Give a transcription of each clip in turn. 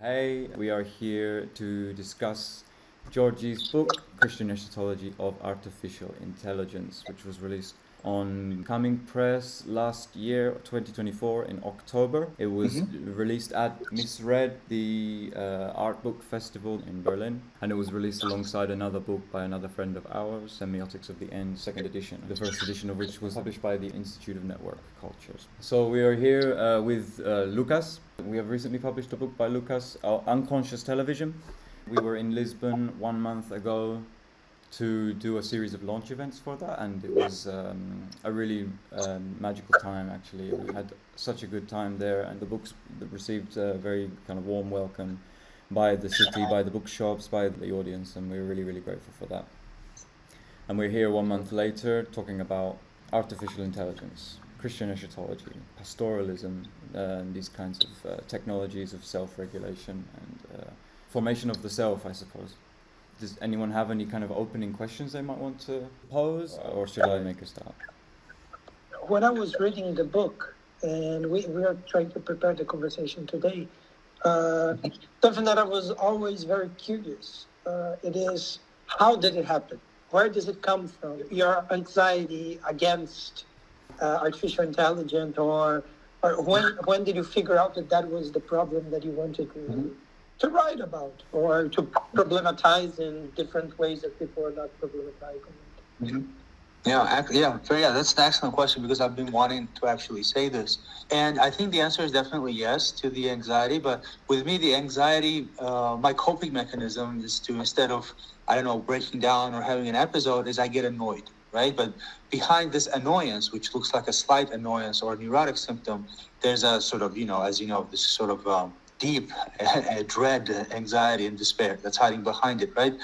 Hey, we are here to discuss Giorgi's book, Christian Eschatology of Artificial Intelligence, which was released on Coming Press last year, 2024, in October. It was released at Misread, the art book festival in Berlin, and it was released alongside another book by another friend of ours, Semiotics of the End, second edition, the first edition of which was published by the Institute of Network Cultures. So we are here with Lucas. We have recently published a book by Lucas, Unconscious Television. We were in Lisbon 1 month ago to do a series of launch events for that, and it was a really magical time, actually. We had such a good time there, and the books received a very kind of warm welcome by the city, by the bookshops, by the audience, and we're really, really grateful for that. And we're here 1 month later talking about artificial intelligence, Christian eschatology, pastoralism, and these kinds of technologies of self-regulation and formation of the self, I suppose. Does anyone have any kind of opening questions they might want to pose, or should I make a start? When I was reading the book, and we are trying to prepare the conversation today, something that I was always very curious, it is, how did it happen? Where does it come from? Your anxiety against artificial intelligence, or when did you figure out that was the problem that you wanted to write about, or to problematize in different ways that people are not problematizing? That's an excellent question, because I've been wanting to actually say this. And I think the answer is definitely yes to the anxiety. But with me, the anxiety, my coping mechanism is to, instead of, breaking down or having an episode, is I get annoyed, right? But behind this annoyance, which looks like a slight annoyance or a neurotic symptom, there's a sort of, this sort of deep dread, anxiety, and despair that's hiding behind it, right?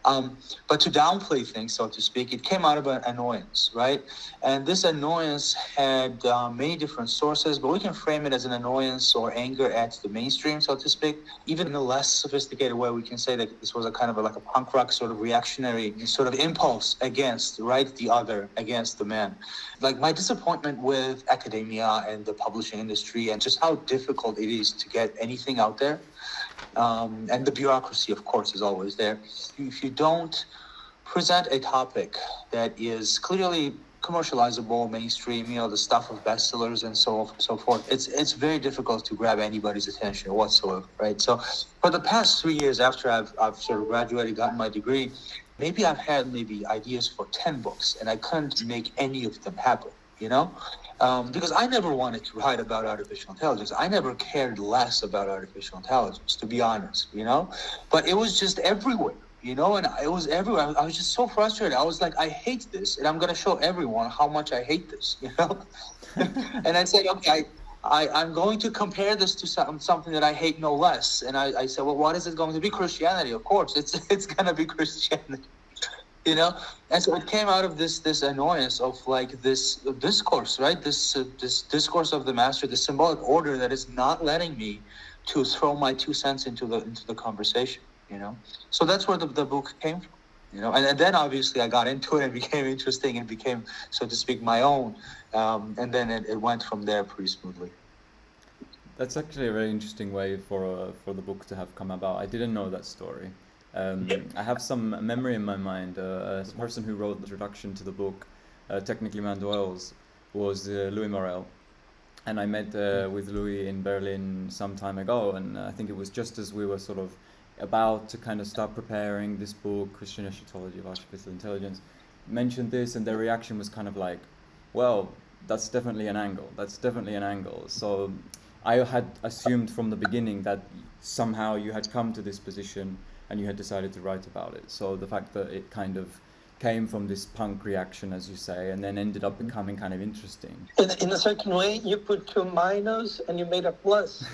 But to downplay things, so to speak, it came out of an annoyance, right? And this annoyance had many different sources, but we can frame it as an annoyance or anger at the mainstream, so to speak. Even in a less sophisticated way, we can say that this was a kind of like a punk rock sort of reactionary sort of impulse against, right, the other, against the man. Like my disappointment with academia and the publishing industry, and just how difficult it is to get anything out there. And the bureaucracy, of course, is always there. If you don't present a topic that is clearly commercializable, mainstream, the stuff of bestsellers and so forth, it's very difficult to grab anybody's attention whatsoever, right? So for the past 3 years after I've sort of graduated, gotten my degree, maybe I've had ideas for 10 books, and I couldn't make any of them happen, because I never wanted to write about artificial intelligence. I never cared less about artificial intelligence, to be honest, but it was just everywhere, and it was everywhere. I was just so frustrated. I was like, I hate this, and I'm going to show everyone how much I hate this, And I said, okay, I'm going to compare this to something that I hate no less. And I said, well, what is it going to be? Christianity, of course. It's going to be Christianity. And so it came out of this annoyance of like this discourse, right? This discourse of the master, the symbolic order that is not letting me to throw my 2 cents into the conversation, So that's where the book came from, And then obviously I got into it and it became interesting and became, so to speak, my own. And then it went from there pretty smoothly. That's actually a very interesting way for the book to have come about. I didn't know that story. I have some memory in my mind. A person who wrote the introduction to the book, technically Mandoel's, was Louis Morel. And I met with Louis in Berlin some time ago, and I think it was just as we were sort of about to kind of start preparing this book, Christian Eschatology of Artificial Intelligence, mentioned this, and their reaction was kind of like, well, that's definitely an angle. So I had assumed from the beginning that somehow you had come to this position and you had decided to write about it. So the fact that it kind of came from this punk reaction, as you say, and then ended up becoming kind of interesting. In a certain way, you put 2 minus and you made a plus.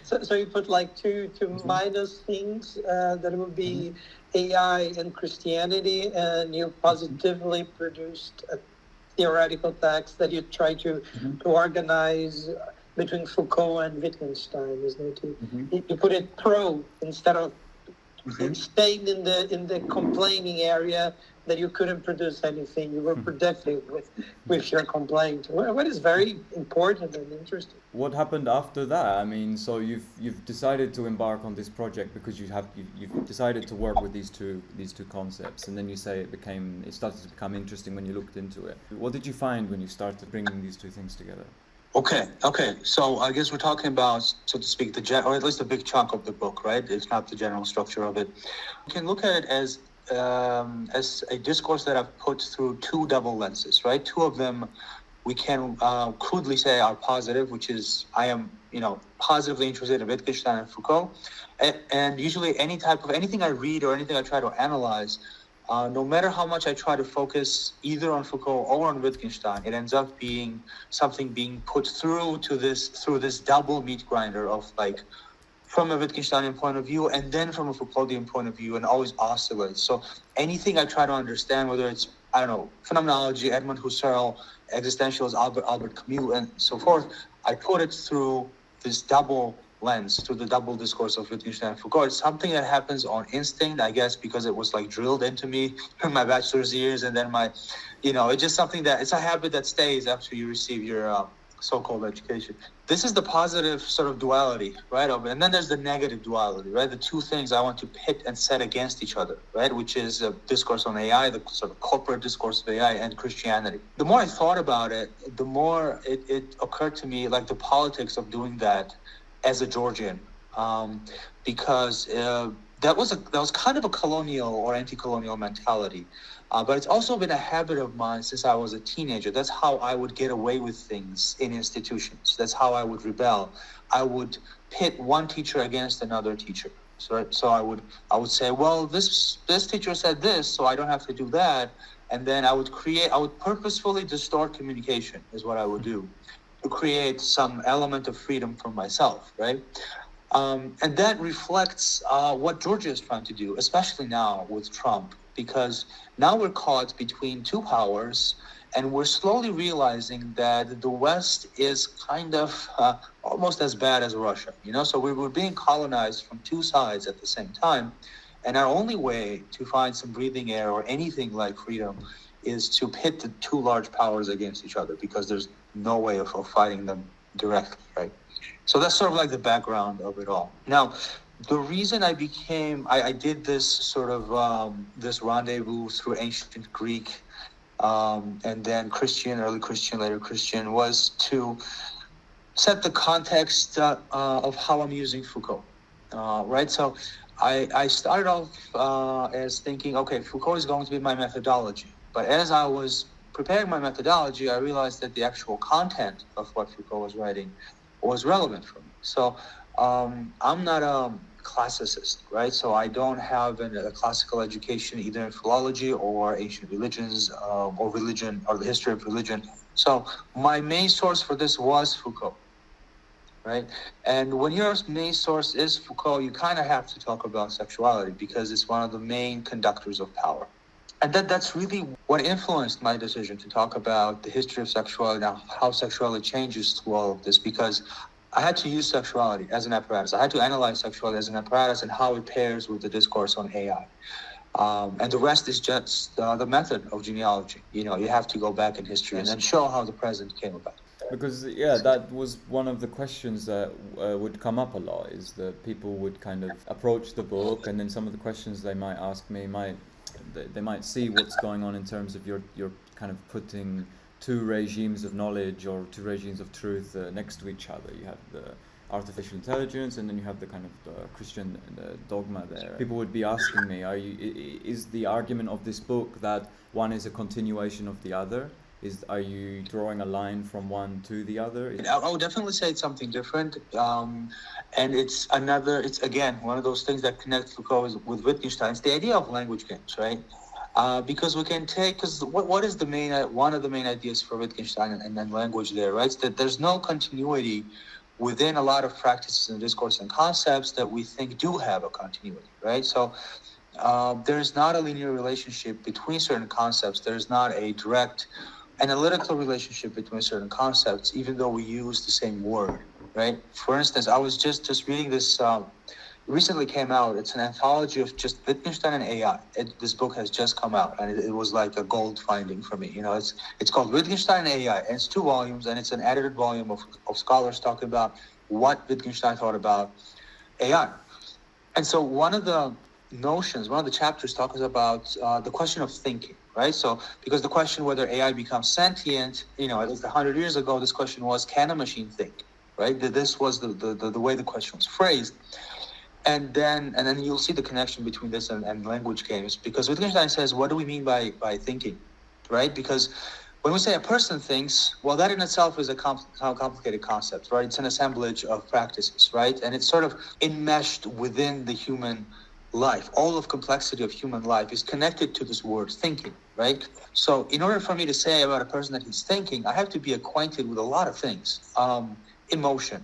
So you put like two minus things that would be AI and Christianity, and you positively produced a theoretical text that you try to organize between Foucault and Wittgenstein, isn't it? You put it pro instead of staying in the complaining area, that you couldn't produce anything. You were productive with your complaint. What is very important and interesting. What happened after that? I mean, so you've decided to embark on this project because you've decided to work with these two concepts, and then you say it started to become interesting when you looked into it. What did you find when you started bringing these two things together? Okay. So I guess we're talking about, so to speak, or at least a big chunk of the book, right? It's not the general structure of it. You can look at it as a discourse that I've put through two double lenses, right? Two of them we can crudely say are positive, which is I am, positively interested in Wittgenstein and Foucault. And usually anything I read or anything I try to analyze, no matter how much I try to focus either on Foucault or on Wittgenstein, it ends up being something being put through this double meat grinder of from a Wittgensteinian point of view and then from a Foucauldian point of view, and always oscillates. So anything I try to understand, whether it's, phenomenology, Edmund Husserl, existentialism, Albert Camus, and so forth, I put it through this double lens, through the double discourse of Wittgenstein and Foucault. It's something that happens on instinct, I guess, because it was drilled into me in my bachelor's years, and then it's just something it's a habit that stays after you receive your so-called education. This is the positive sort of duality, right? And then there's the negative duality, right? The two things I want to pit and set against each other, right? Which is a discourse on AI, the sort of corporate discourse of AI, and Christianity. The more I thought about it, the more it occurred to me the politics of doing that as a Georgian, because that was kind of a colonial or anti-colonial mentality. But it's also been a habit of mine since I was a teenager. That's how I would get away with things in institutions. That's how I would rebel. I would pit one teacher against another teacher. So I would say, well, this teacher said this, so I don't have to do that. And then I would purposefully distort communication is what I would do to create some element of freedom for myself, right? And that reflects what Georgia is trying to do, especially now with Trump, because now we're caught between two powers, and we're slowly realizing that the West is kind of almost as bad as Russia, So we're being colonized from two sides at the same time, and our only way to find some breathing air or anything like freedom is to pit the two large powers against each other, because there's no way of fighting them directly, right? So that's sort of the background of it all. Now, the reason I did this sort of this rendezvous through ancient Greek and then Christian, early Christian, later Christian, was to set the context of how I'm using Foucault, right? So I started off as thinking, okay, Foucault is going to be my methodology. But as I was preparing my methodology, I realized that the actual content of what Foucault was writing was relevant for me. So I'm not a classicist, right? So I don't have a classical education either in philology or ancient religions or religion or the history of religion. So my main source for this was Foucault, right? And when your main source is Foucault, you kind of have to talk about sexuality because it's one of the main conductors of power. And that's really what influenced my decision to talk about the history of sexuality and how sexuality changes through all of this, because I had to use sexuality as an apparatus. I had to analyze sexuality as an apparatus and how it pairs with the discourse on AI. And the rest is just the method of genealogy. You have to go back in history and then show how the present came about. Because, that was one of the questions that would come up a lot, is that people would kind of approach the book, and then some of the questions they might ask me they might see what's going on in terms of your kind of putting two regimes of knowledge or two regimes of truth next to each other. You have the artificial intelligence, and then you have the kind of Christian dogma there. People would be asking me, is the argument of this book that one is a continuation of the other? Are you drawing a line from one to the other? I would definitely say it's something different. And it's again, one of those things that connects Foucault with Wittgenstein. It's the idea of language games, right? Because we can what is one of the main ideas for Wittgenstein and then language there, right? It's that there's no continuity within a lot of practices and discourse and concepts that we think do have a continuity, right? So there's not a linear relationship between certain concepts. There's not a direct analytical relationship between certain concepts, even though we use the same word, right? For instance, I was just reading this recently came out. It's an anthology of just Wittgenstein and AI. This book has just come out, and it was like a gold finding for me. It's called Wittgenstein and AI, and it's 2 volumes, and it's an edited volume of scholars talking about what Wittgenstein thought about AI. And so one of the chapters talks about the question of thinking, right? So because the question whether AI becomes sentient, at least 100 years ago, this question was, can a machine think, right? This was the way the question was phrased. And then you'll see the connection between this and language games, because Wittgenstein says, what do we mean by thinking, right? Because when we say a person thinks, well, that in itself is a complicated concept, right? It's an assemblage of practices, right? And it's sort of enmeshed within the human life. All of complexity of human life is connected to this word thinking, right? So in order for me to say about a person that he's thinking, I have to be acquainted with a lot of things. Emotion,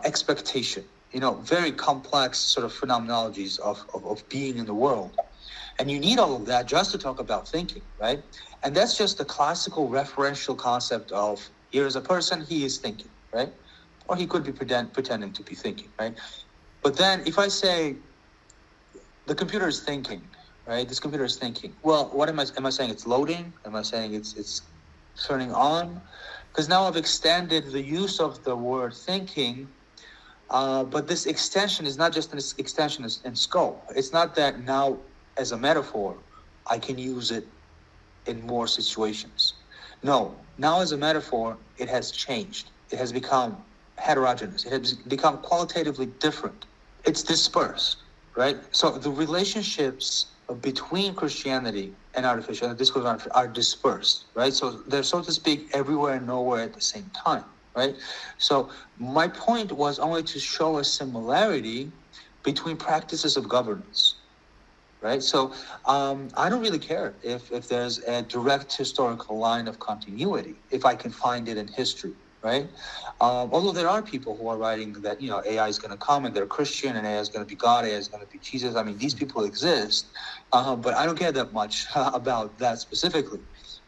expectation, very complex sort of phenomenologies of being in the world. And you need all of that just to talk about thinking, right? And that's just the classical referential concept of, here is a person, he is thinking, right? Or he could be pretending to be thinking, right? But then if I say, the computer is thinking, right? This computer is thinking. Well, what am I saying? It's loading? Am I saying it's turning on? Because now I've extended the use of the word thinking. But this extension is not just an extension in scope. It's not that now, as a metaphor, I can use it in more situations. No, now as a metaphor, it has changed. It has become heterogeneous. It has become qualitatively different. It's dispersed, right? So the relationships between Christianity and artificial, and the discourse are dispersed, right? So they're, so to speak, everywhere and nowhere at the same time. Right? So my point was only to show a similarity between practices of governance, right? So I don't really care if there's a direct historical line of continuity, if I can find it in history, right? Although there are people who are writing that, AI is going to come and they're Christian and AI is going to be God, AI is going to be Jesus. I mean, these people exist, but I don't care that much about that specifically.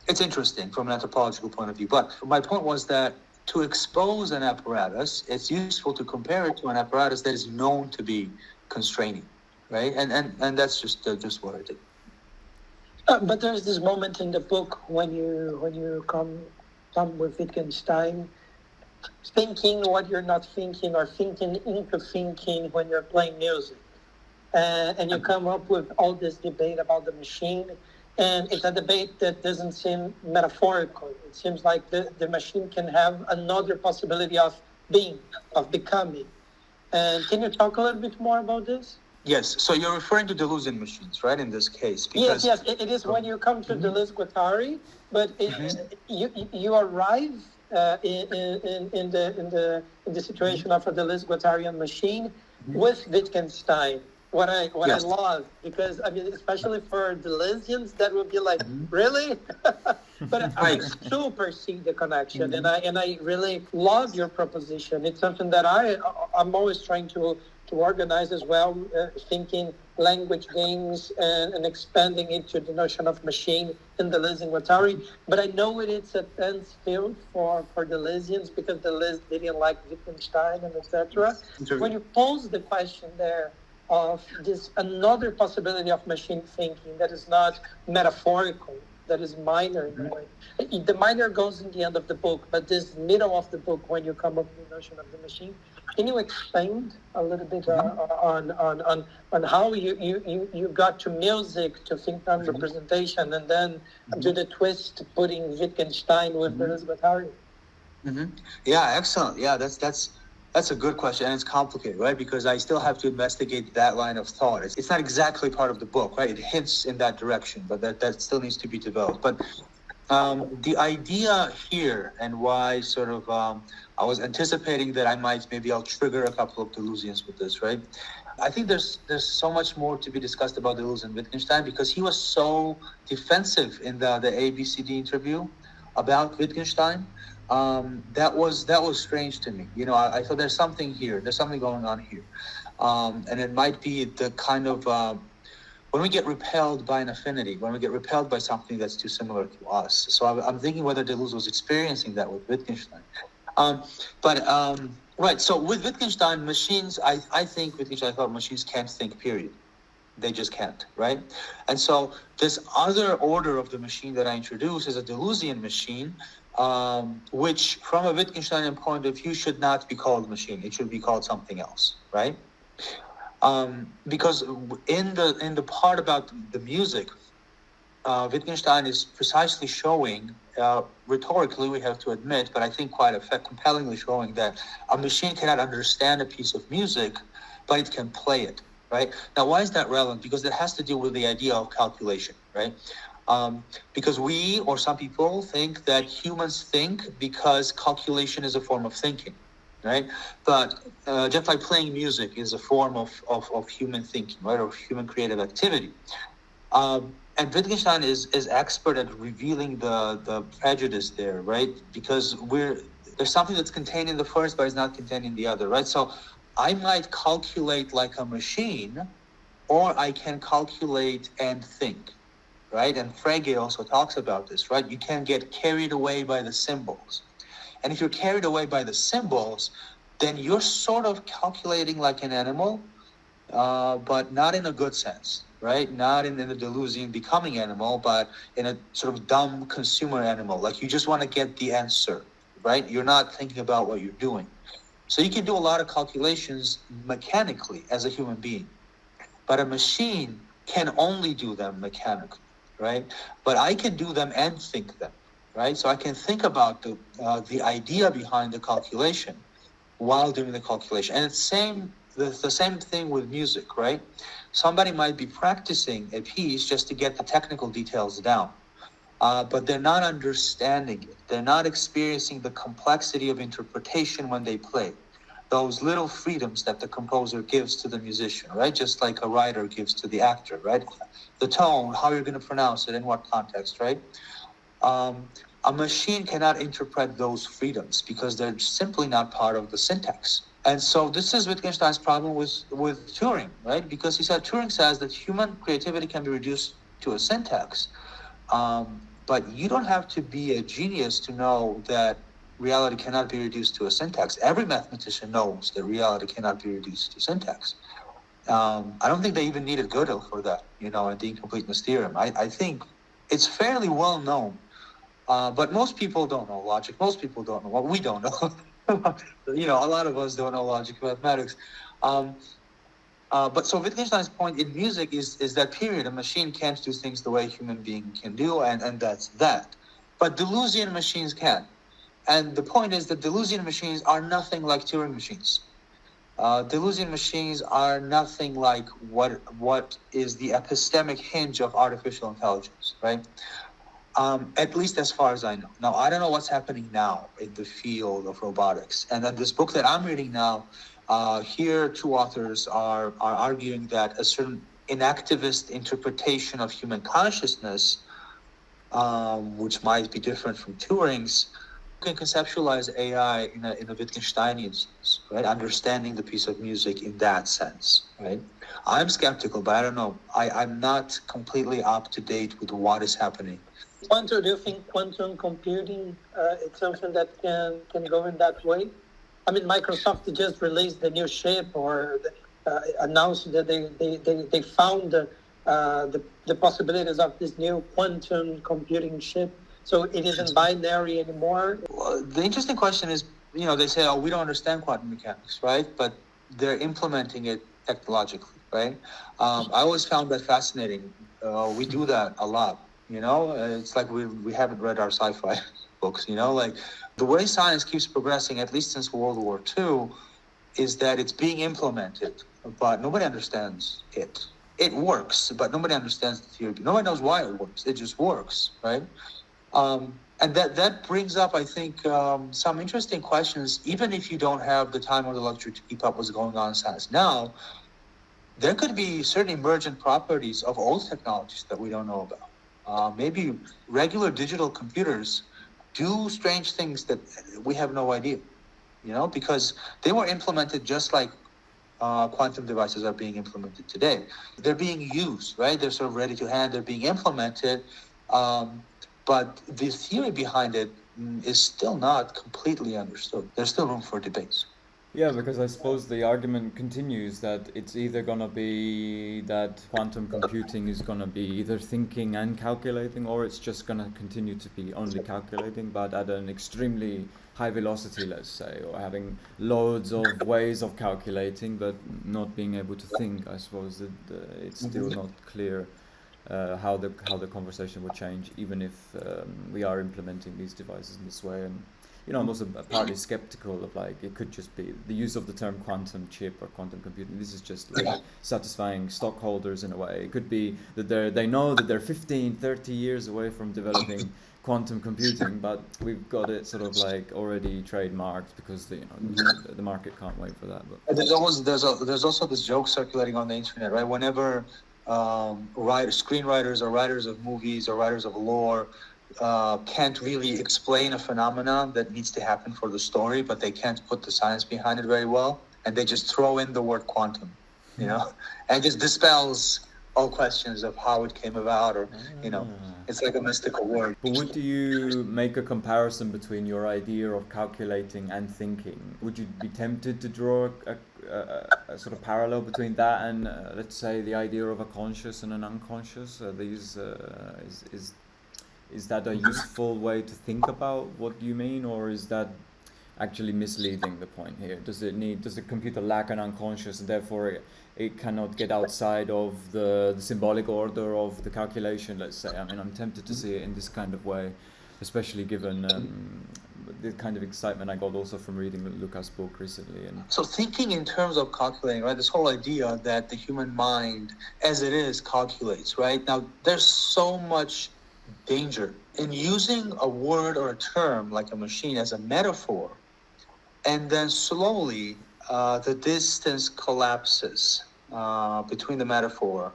It's interesting from an anthropological point of view. But my point was that to expose an apparatus, it's useful to compare it to an apparatus that is known to be constraining, right? And that's just what I did. But there's this moment in the book when you come with Wittgenstein, thinking what you're not thinking, or thinking into thinking when you're playing music, and you come up with all this debate about the machine. And it's a debate that doesn't seem metaphorical. It seems like the machine can have another possibility of being, of becoming. And can you talk a little bit more about this? Yes. So you're referring to Deleuzian machines, right, in this case? Because yes. It is when you come to Deleuze-Guattari, but you arrive in the situation of a Deleuze-Guattarian machine with Wittgenstein. What I love, because I mean, especially for Deleuzians, that would be like, really? But I super see the connection, and I really love your proposition. It's something that I'm always trying to organize as well, thinking language games and expanding into the notion of machine in Deleuze and Guattari. But I know it's a tense field for Deleuzians, because Deleuze didn't like Wittgenstein and etc. When you pose the question there of this another possibility of machine thinking that is not metaphorical, that is minor in a way. The minor goes in the end of the book, but this middle of the book, when you come up with the notion of the machine, can you expand a little bit on how you got to music to think on representation, and then do the twist putting Wittgenstein with Deleuze-Guattari? Yeah, excellent. Yeah, that's a good question, and it's complicated, right? Because I still have to investigate that line of thought. It's not exactly part of the book, right? It hints in that direction, but that still needs to be developed. But the idea here, and why sort of I was anticipating that I'll trigger a couple of Deleuzians with this, right? I think there's so much more to be discussed about Deleuze and Wittgenstein, because he was so defensive in the ABCD interview about Wittgenstein. That was strange to me. I thought there's something here. There's something going on here. And it might be the kind of, when we get repelled by an affinity, when we get repelled by something that's too similar to us. So I'm thinking whether Deleuze was experiencing that with Wittgenstein. Right. So with Wittgenstein, machines, I think Wittgenstein thought machines can't think, period. They just can't, right? And so this other order of the machine that I introduce is a Deleuzian machine, which from a Wittgensteinian point of view should not be called machine. It should be called something else, right? Because in the part about the music, Wittgenstein is precisely showing, rhetorically we have to admit, but I think quite compellingly showing that a machine cannot understand a piece of music, but it can play it, right? Now, why is that relevant? Because it has to do with the idea of calculation, right? Because we, or some people, think that humans think because calculation is a form of thinking, right? But just like playing music is a form of human thinking, right, or human creative activity. And Wittgenstein is expert at revealing the prejudice there, right? Because there's something that's contained in the first, but is not contained in the other, right? So I might calculate like a machine, or I can calculate and think, right? And Frege also talks about this, right? You can get carried away by the symbols. And if you're carried away by the symbols, then you're sort of calculating like an animal, but not in a good sense, right? Not in the Deleuzian becoming animal, but in a sort of dumb consumer animal. Like you just want to get the answer, right? You're not thinking about what you're doing. So you can do a lot of calculations mechanically as a human being, but a machine can only do them mechanically, right? But I can do them and think them, right? So I can think about the idea behind the calculation while doing the calculation. And it's the same thing with music, right? Somebody might be practicing a piece just to get the technical details down, but they're not understanding it. They're not experiencing the complexity of interpretation when they play. Those little freedoms that the composer gives to the musician, right? Just like a writer gives to the actor, right? The tone, how you're going to pronounce it, in what context, right? A machine cannot interpret those freedoms because they're simply not part of the syntax. And so this is Wittgenstein's problem with Turing, right? Because Turing says that human creativity can be reduced to a syntax, but you don't have to be a genius to know that reality cannot be reduced to a syntax. Every mathematician knows that reality cannot be reduced to syntax. I don't think they even needed Gödel for that, in the incompleteness theorem. I think it's fairly well known, but most people don't know logic. Most people don't know what we don't know. A lot of us don't know logic mathematics. But so Wittgenstein's point in music is that period. A machine can't do things the way a human being can do, and that's that. But Deleuzian machines can. And the point is that Deleuzian machines are nothing like Turing machines. Deleuzian machines are nothing like what is the epistemic hinge of artificial intelligence, right? At least as far as I know. Now, I don't know what's happening now in the field of robotics. And then this book that I'm reading now, here two authors are arguing that a certain inactivist interpretation of human consciousness, which might be different from Turing's, can conceptualize AI in a Wittgensteinian sense, right? Understanding the piece of music in that sense, right? I'm skeptical, but I don't know. I'm not completely up to date with what is happening. Do you think quantum computing is something that can go in that way? I mean, Microsoft just released the new chip or announced that they found the possibilities of this new quantum computing chip. So it isn't binary anymore. Well, the interesting question is, they say, we don't understand quantum mechanics, right? But they're implementing it technologically, right? I always found that fascinating. We do that a lot, It's like we haven't read our sci-fi books, Like the way science keeps progressing, at least since World War II, is that it's being implemented, but nobody understands it. It works, but nobody understands the theory. Nobody knows why it works. It just works, right? And that brings up, I think, some interesting questions. Even if you don't have the time or the luxury to keep up what's going on in science now, there could be certain emergent properties of old technologies that we don't know about. Maybe regular digital computers do strange things that we have no idea, because they were implemented just like quantum devices are being implemented today. They're being used, right? They're sort of ready to hand. They're being implemented. But the theory behind it is still not completely understood. There's still room for debates. Yeah, because I suppose the argument continues that it's either going to be that quantum computing is going to be either thinking and calculating, or it's just going to continue to be only calculating, but at an extremely high velocity, let's say, or having loads of ways of calculating, but not being able to think. I suppose that it's still not clear how the conversation will change, even if we are implementing these devices in this way. And I'm also partly skeptical of it could just be the use of the term quantum chip or quantum computing. This is just satisfying stockholders in a way. It could be that they know that they're 15, 30 years away from developing quantum computing, but we've got it sort of already trademarked because the market can't wait for that. But there's also this joke circulating on the internet, right? Whenever screenwriters or writers of movies or writers of lore can't really explain a phenomenon that needs to happen for the story, but they can't put the science behind it very well, and they just throw in the word quantum, and just dispels all questions of how it came about, or it's like a mystical word. But would you make a comparison between your idea of calculating and thinking? Would you be tempted to draw a sort of parallel between that and let's say the idea of a conscious and an unconscious? Is that a useful way to think about what you mean, or is that actually misleading the point here? Does the computer lack an unconscious, and therefore it cannot get outside of the symbolic order of the calculation, let's say? I mean, I'm tempted to see it in this kind of way, especially given the kind of excitement I got also from reading Luca's book recently. And so thinking in terms of calculating, right, this whole idea that the human mind as it is calculates, right? Now, there's so much danger in using a word or a term like a machine as a metaphor, and then slowly the distance collapses between the metaphor,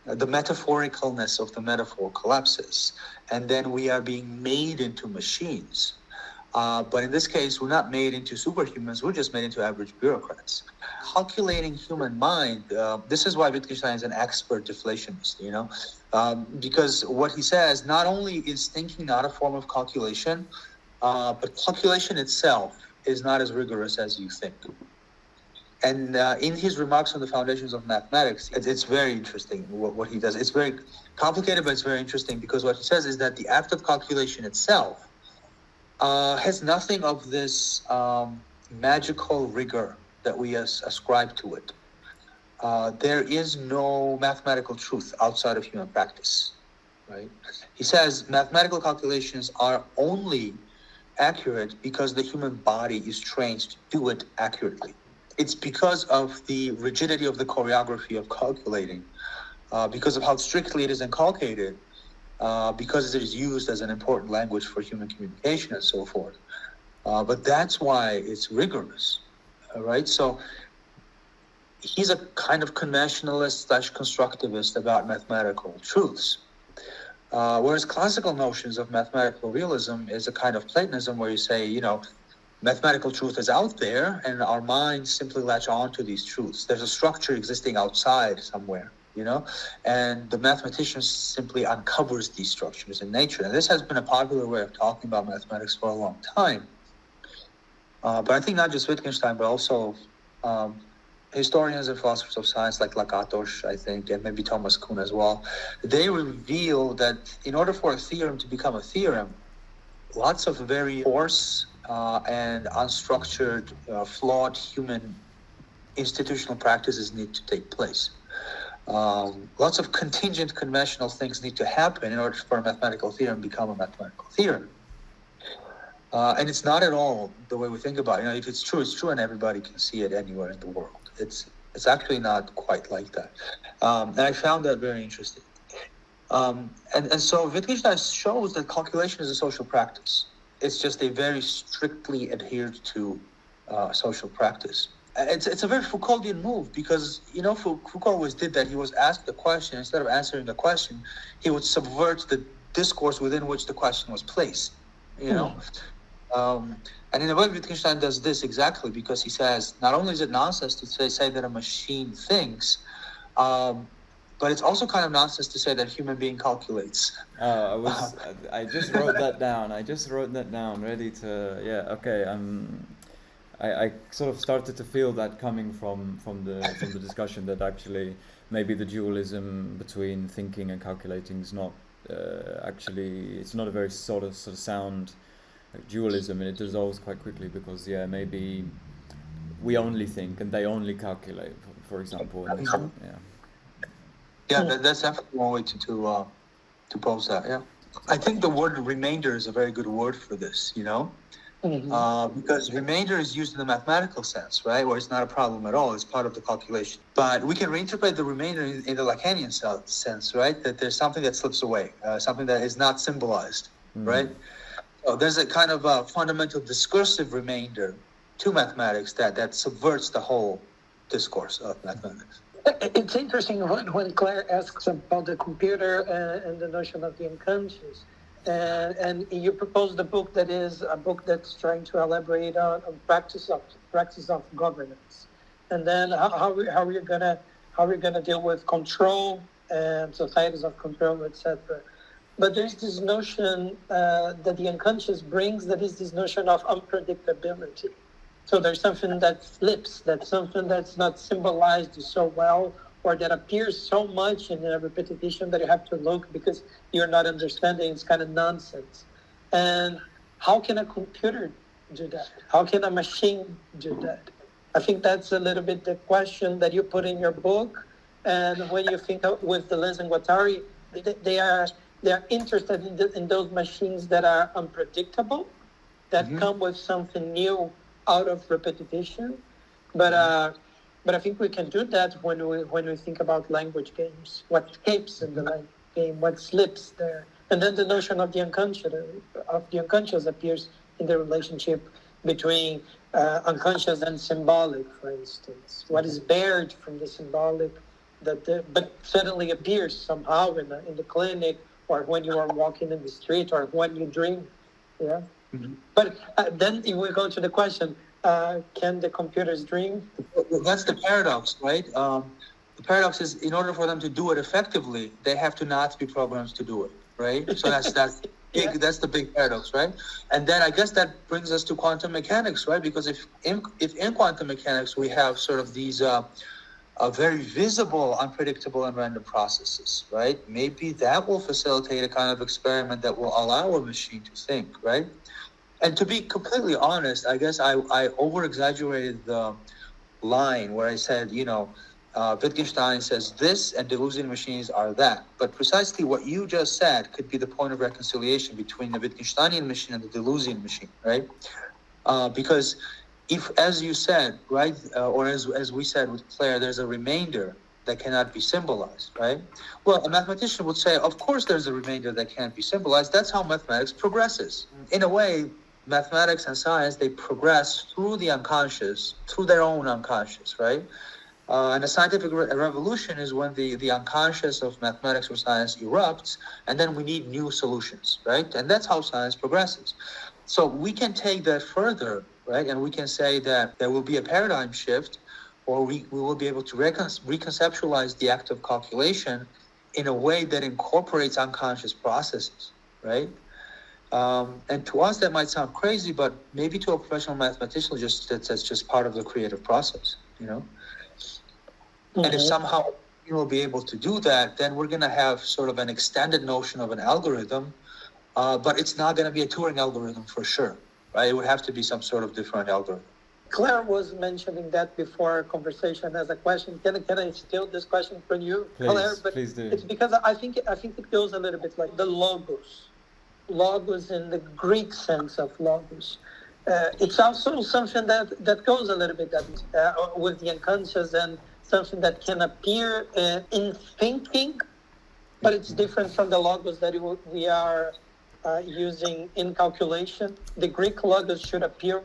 the metaphoricalness of the metaphor collapses, and then we are being made into machines. But in this case, we're not made into superhumans, we're just made into average bureaucrats. Calculating human mind, this is why Wittgenstein is an expert deflationist, because what he says, not only is thinking not a form of calculation, but calculation itself is not as rigorous as you think. And in his remarks on the foundations of mathematics, it's very interesting what he does. It's very complicated, but it's very interesting, because what he says is that the act of calculation itself has nothing of this magical rigor that we ascribe to it. There is no mathematical truth outside of human practice, right? He says mathematical calculations are only accurate because the human body is trained to do it accurately. It's because of the rigidity of the choreography of calculating, because of how strictly it is inculcated, because it is used as an important language for human communication and so forth. But that's why it's rigorous, right? So he's a kind of conventionalist/constructivist about mathematical truths. Whereas classical notions of mathematical realism is a kind of Platonism where you say, mathematical truth is out there and our minds simply latch on to these truths. There's a structure existing outside somewhere, and the mathematician simply uncovers these structures in nature. And this has been a popular way of talking about mathematics for a long time. But I think not just Wittgenstein, but also historians and philosophers of science like Lakatos, I think, and maybe Thomas Kuhn as well, they reveal that in order for a theorem to become a theorem, lots of very coarse and unstructured, flawed human institutional practices need to take place. Lots of contingent conventional things need to happen in order for a mathematical theorem to become a mathematical theorem. And it's not at all the way we think about it. If it's true, and everybody can see it anywhere in the world. It's actually not quite like that. And I found that very interesting. And so Wittgenstein shows that calculation is a social practice. It's just a very strictly adhered to social practice. It's a very Foucauldian move, because, Foucault always did that. He was asked a question. Instead of answering the question, he would subvert the discourse within which the question was placed, And in a way, Wittgenstein does this exactly, because he says, not only is it nonsense to say that a machine thinks, but it's also kind of nonsense to say that human being calculates. I just wrote that down. Ready to, yeah, okay. I sort of started to feel that coming from the discussion, that actually maybe the dualism between thinking and calculating is not actually, it's not a very sort of sound dualism, and it dissolves quite quickly, because maybe we only think and they only calculate, for example. That's definitely one way to pose that. Yeah, I think the word remainder is a very good word for this. Because remainder is used in the mathematical sense, right, where it's not a problem at all, it's part of the calculation. But we can reinterpret the remainder in the Lacanian sense, right, that there's something that slips away, something that is not symbolized, right? So there's a kind of a fundamental discursive remainder to mathematics that subverts the whole discourse of mathematics. It's interesting when Claire asks about the computer and the notion of the unconscious. And you proposed a book that is a book that's trying to elaborate on practice of governance, and then how we're gonna deal with control and societies of control, etc. But there's this notion that the unconscious brings, that is this notion of unpredictability. So there's something that slips, that's something that's not symbolized so well, or that appears so much in a repetition that you have to look because you're not understanding. It's kind of nonsense. And how can a computer do that? How can a machine do that? I think that's a little bit the question that you put in your book. And when you think of, with Deleuze and Guattari, they are interested in those machines that are unpredictable, that come with something new out of repetition. But I think we can do that when we think about language games. What escapes in the language game, what slips there, and then the notion of the unconscious appears in the relationship between unconscious and symbolic, for instance. What is bared from the symbolic, but suddenly appears somehow in the clinic, or when you are walking in the street, or when you dream. Yeah. But then we go to the question. Can the computers dream? Well, that's the paradox, right? The paradox is, in order for them to do it effectively, they have to not be programmed to do it, right? So that's that's the big paradox, right? And then I guess that brings us to quantum mechanics, right? Because if in quantum mechanics we have sort of these very visible, unpredictable, and random processes, right? Maybe that will facilitate a kind of experiment that will allow a machine to think, right? And to be completely honest, I guess I over-exaggerated the line where I said, Wittgenstein says this and Deleuzian machines are that. But precisely what you just said could be the point of reconciliation between the Wittgensteinian machine and the Deleuzian machine, right? Because if, as you said, right, or as we said with Claire, there's a remainder that cannot be symbolized, right? Well, a mathematician would say, of course there's a remainder that can't be symbolized. That's how mathematics progresses. In a way, mathematics and science, they progress through the unconscious, through their own unconscious, right? And the scientific revolution is when the unconscious of mathematics or science erupts, and then we need new solutions, right? And that's how science progresses. So we can take that further, right? And we can say that there will be a paradigm shift, or we will be able to reconceptualize the act of calculation in a way that incorporates unconscious processes, right? And to us that might sound crazy, but maybe to a professional mathematician, that's just part of the creative process, And if somehow you will be able to do that, then we're going to have sort of an extended notion of an algorithm, but it's not going to be a Turing algorithm for sure, right? It would have to be some sort of different algorithm. Claire was mentioning that before our conversation as a question. Can I steal this question from you, Claire? But please do. It's because I think it goes a little bit like the logos. Logos in the Greek sense of logos. It's also something that goes a little bit with the unconscious, and something that can appear in thinking, but it's different from the logos that we are using in calculation. The Greek logos should appear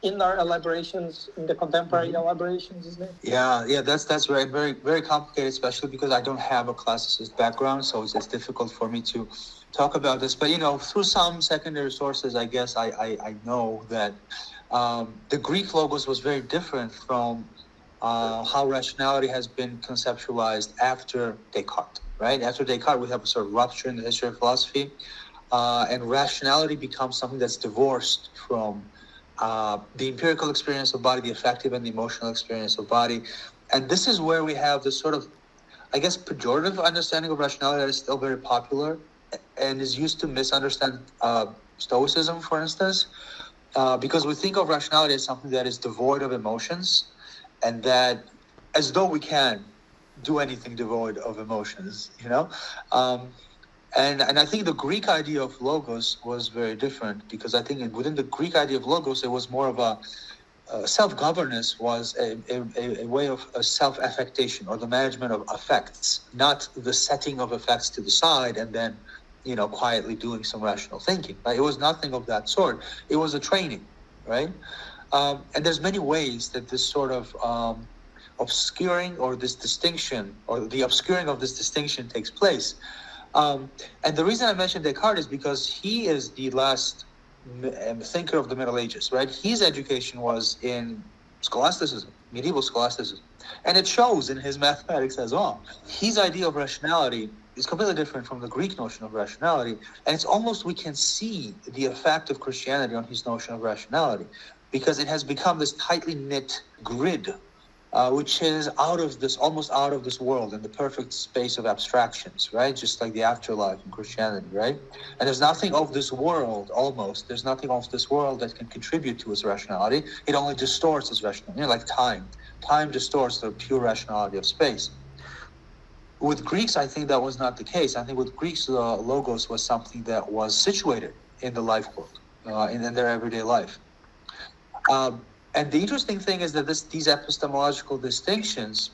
in our elaborations, in the contemporary elaborations, isn't it? Yeah, that's very, very, very complicated, especially because I don't have a classicist background, so it's difficult for me to talk about this. But through some secondary sources, I guess I know that the Greek logos was very different from how rationality has been conceptualized after Descartes, right? After Descartes, we have a sort of rupture in the history of philosophy, and rationality becomes something that's divorced from the empirical experience of body, the affective and the emotional experience of body. And this is where we have this sort of, I guess, pejorative understanding of rationality that is still very popular and is used to misunderstand Stoicism, for instance, because we think of rationality as something that is devoid of emotions, and that as though we can do anything devoid of emotions, you know? And I think the Greek idea of logos was very different, because I think within the Greek idea of logos, it was more of a self-governance was a way of self-affectation, or the management of affects, not the setting of effects to the side and then, you know, quietly doing some rational thinking. Right? It was nothing of that sort. It was a training, right? And there's many ways that this sort of obscuring or this distinction, or the obscuring of this distinction takes place. And the reason I mentioned Descartes is because he is the last thinker of the Middle Ages, right? His education was in scholasticism, medieval scholasticism, and it shows in his mathematics as well. His idea of rationality is completely different from the Greek notion of rationality, and it's almost, we can see the effect of Christianity on his notion of rationality, because it has become this tightly knit grid, which is almost out of this world, in the perfect space of abstractions, right? Just like the afterlife in Christianity, right? And there's nothing of this world, there's nothing of this world that can contribute to its rationality. It only distorts its rationality, like time. Time distorts the pure rationality of space. With Greeks, I think that was not the case. I think with Greeks, the logos was something that was situated in the life world, in their everyday life. And the interesting thing is that these epistemological distinctions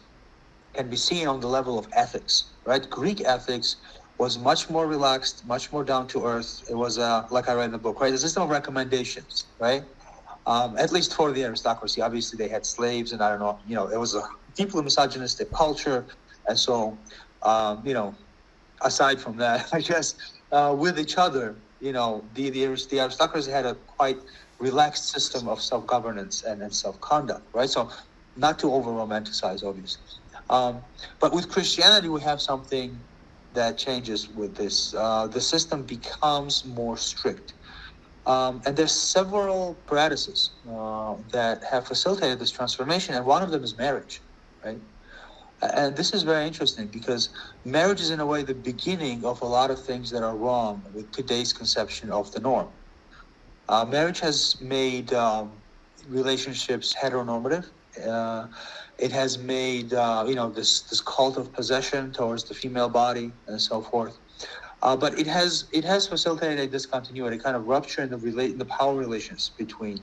can be seen on the level of ethics, right? Greek ethics was much more relaxed, much more down to earth. It was, like I read in the book, right? A system of recommendations, right? At least for the aristocracy. Obviously, they had slaves, and I don't know, you know, it was a deeply misogynistic culture. And so, you know, aside from that, I guess, with each other, you know, the aristocracy had a quite relaxed system of self-governance and self-conduct, right? So not to over-romanticize, obviously. But with Christianity, we have something that changes with this. The system becomes more strict. And there's several practices that have facilitated this transformation, and one of them is marriage, right? And this is very interesting, because marriage is in a way the beginning of a lot of things that are wrong with today's conception of the norm. Marriage has made relationships heteronormative. It has made you know, this cult of possession towards the female body and so forth. But it has facilitated a discontinuity, kind of rupture in the power relations between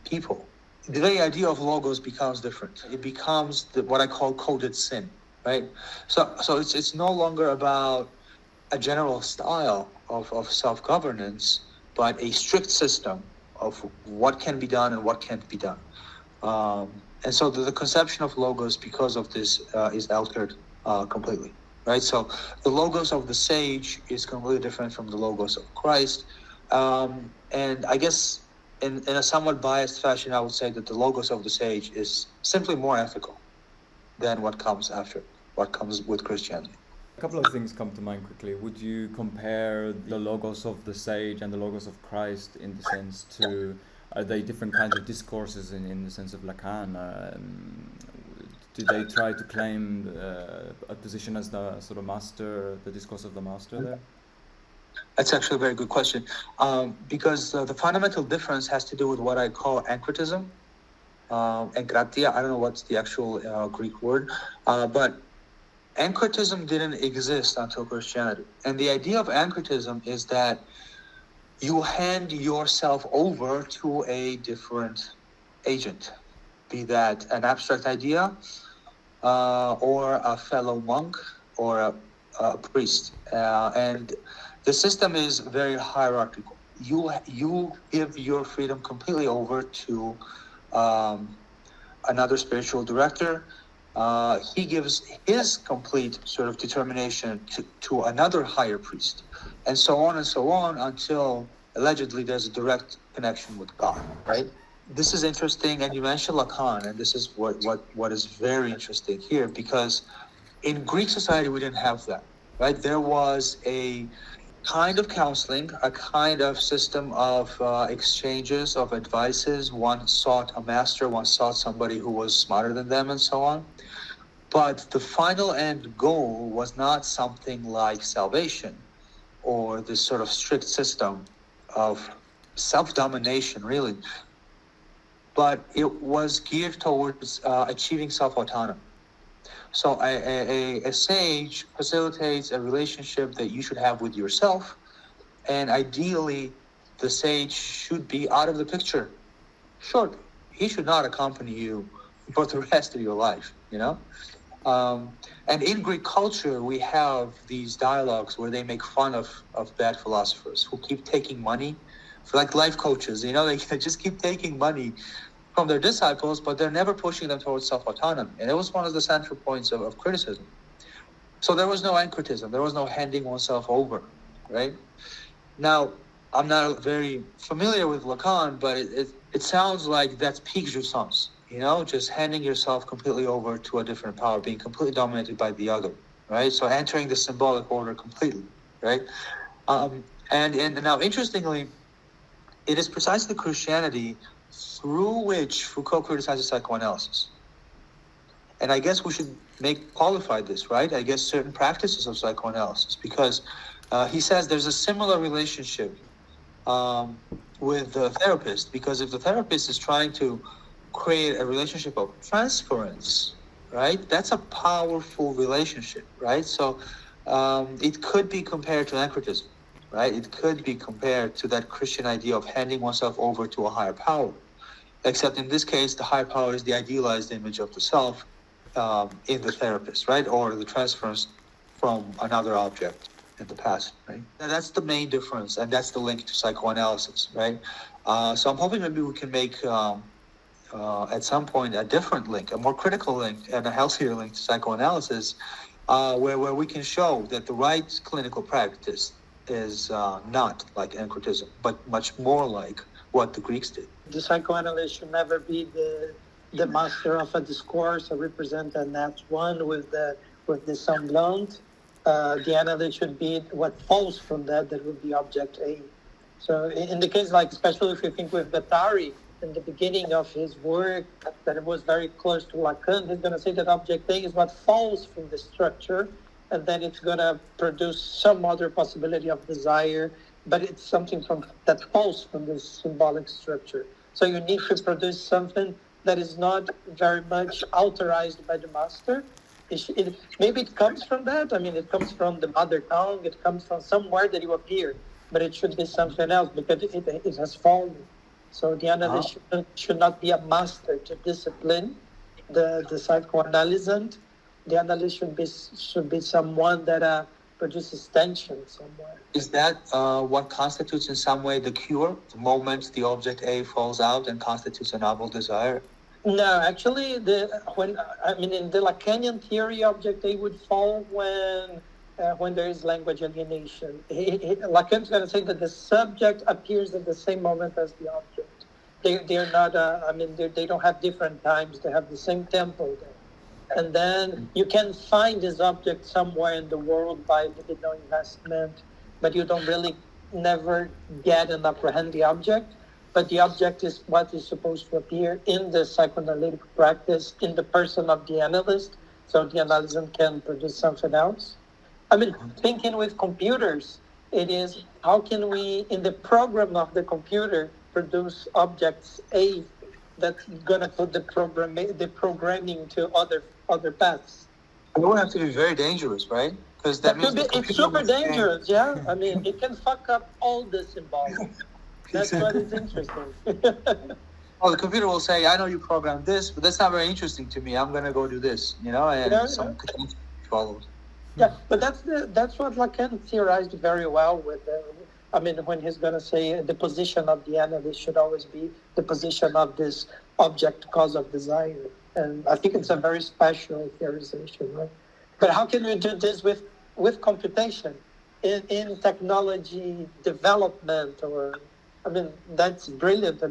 people. The very idea of logos becomes different. It becomes what I call coded sin, right? So it's no longer about a general style of self-governance, but a strict system of what can be done and what can't be done. And so the conception of logos, because of this, is altered completely, right? So the logos of the sage is completely different from the logos of Christ. And I guess in a somewhat biased fashion, I would say that the logos of the sage is simply more ethical than what comes with Christianity. A couple of things come to mind quickly. Would you compare the logos of the sage and the logos of Christ in the sense to, are they different kinds of discourses in the sense of Lacan? Do they try to claim a position as the sort of master, the discourse of the master there? That's actually a very good question, because the fundamental difference has to do with what I call anchoritism, enkratia. I don't know what's the actual Greek word, but anchoritism didn't exist until Christianity. And the idea of anchoritism is that you hand yourself over to a different agent, be that an abstract idea, or a fellow monk, or a priest. And the system is very hierarchical. You give your freedom completely over to another spiritual director. He gives his complete sort of determination to another higher priest, and so on until allegedly there's a direct connection with God, right? this is interesting, and you mentioned Lacan, and this is what is very interesting here, because in Greek society we didn't have that, right? There was a kind of counseling, a kind of system of exchanges of advices. One sought a master, one sought somebody who was smarter than them, and so on. But the final end goal was not something like salvation or this sort of strict system of self-domination, really. But it was geared towards achieving self-autonomy. So a sage facilitates a relationship that you should have with yourself, and ideally the sage should be out of the picture. Sure, he should not accompany you for the rest of your life, you know? And in Greek culture, we have these dialogues where they make fun of bad philosophers who keep taking money, like life coaches, you know, they just keep taking money from their disciples, but they're never pushing them towards self-autonomy. And it was one of the central points of criticism. So there was no anchoritism. There was no handing oneself over, right? Now, I'm not very familiar with Lacan, but it sounds like that's peak jouissance, you know, just handing yourself completely over to a different power, being completely dominated by the other, right? So entering the symbolic order completely, right? And now, interestingly, it is precisely Christianity through which Foucault criticizes psychoanalysis. And I guess we should qualify this, right? I guess certain practices of psychoanalysis, because he says there's a similar relationship with the therapist, because if the therapist is trying to create a relationship of transference, right, that's a powerful relationship, right? So it could be compared to anchoritism, right? It could be compared to that Christian idea of handing oneself over to a higher power. Except in this case, the higher power is the idealized image of the self in the therapist, right? Or the transference from another object in the past, right? And that's the main difference, and that's the link to psychoanalysis, right? So I'm hoping maybe we can make, at some point, a different link, a more critical link, and a healthier link to psychoanalysis, where we can show that the right clinical practice is not like anchoritism, but much more like what the Greeks did. The psychoanalyst should never be the master of a discourse or represent a nat one with the semblante. The analyst should be what falls from that would be object A. So in the case, like, especially if you think with Guattari, in the beginning of his work, that it was very close to Lacan, he's going to say that object A is what falls from the structure, and then it's going to produce some other possibility of desire, but it's something that falls from this symbolic structure. So you need to produce something that is not very much authorized by the master. Maybe it comes from that. I mean, it comes from the mother tongue. It comes from somewhere that you appear, but it should be something else because it has fallen. So the analyst should not be a master to discipline the psychoanalysant. The analyst should be someone that produces tension somewhere. Is that what constitutes in some way the cure? The moment the object A falls out and constitutes a novel desire? No, actually, in the Lacanian theory, object A would fall when there is language alienation. Lacan's going to say that the subject appears at the same moment as the object. They're not. They don't have different times. They have the same tempo there. And then you can find this object somewhere in the world by no investment, but you don't really never get and apprehend the object. But the object is what is supposed to appear in the psychoanalytic practice in the person of the analyst, so the analyst can produce something else. I mean, thinking with computers, it is how can we, in the program of the computer, produce objects A that's gonna put the programming to other paths. It would have to be very dangerous, right? Because that means it's super dangerous. Yeah, I mean, it can fuck up all the symbolic. That's what is interesting. Well, the computer will say, "I know you programmed this, but that's not very interesting to me. I'm gonna go do this," you know, and some follows. Yeah, but that's what Lacan theorized very well with. When he's going to say the position of the analyst should always be the position of this object cause of desire. And I think it's a very special theorization, right? But how can we do this with computation in technology development? That's brilliant.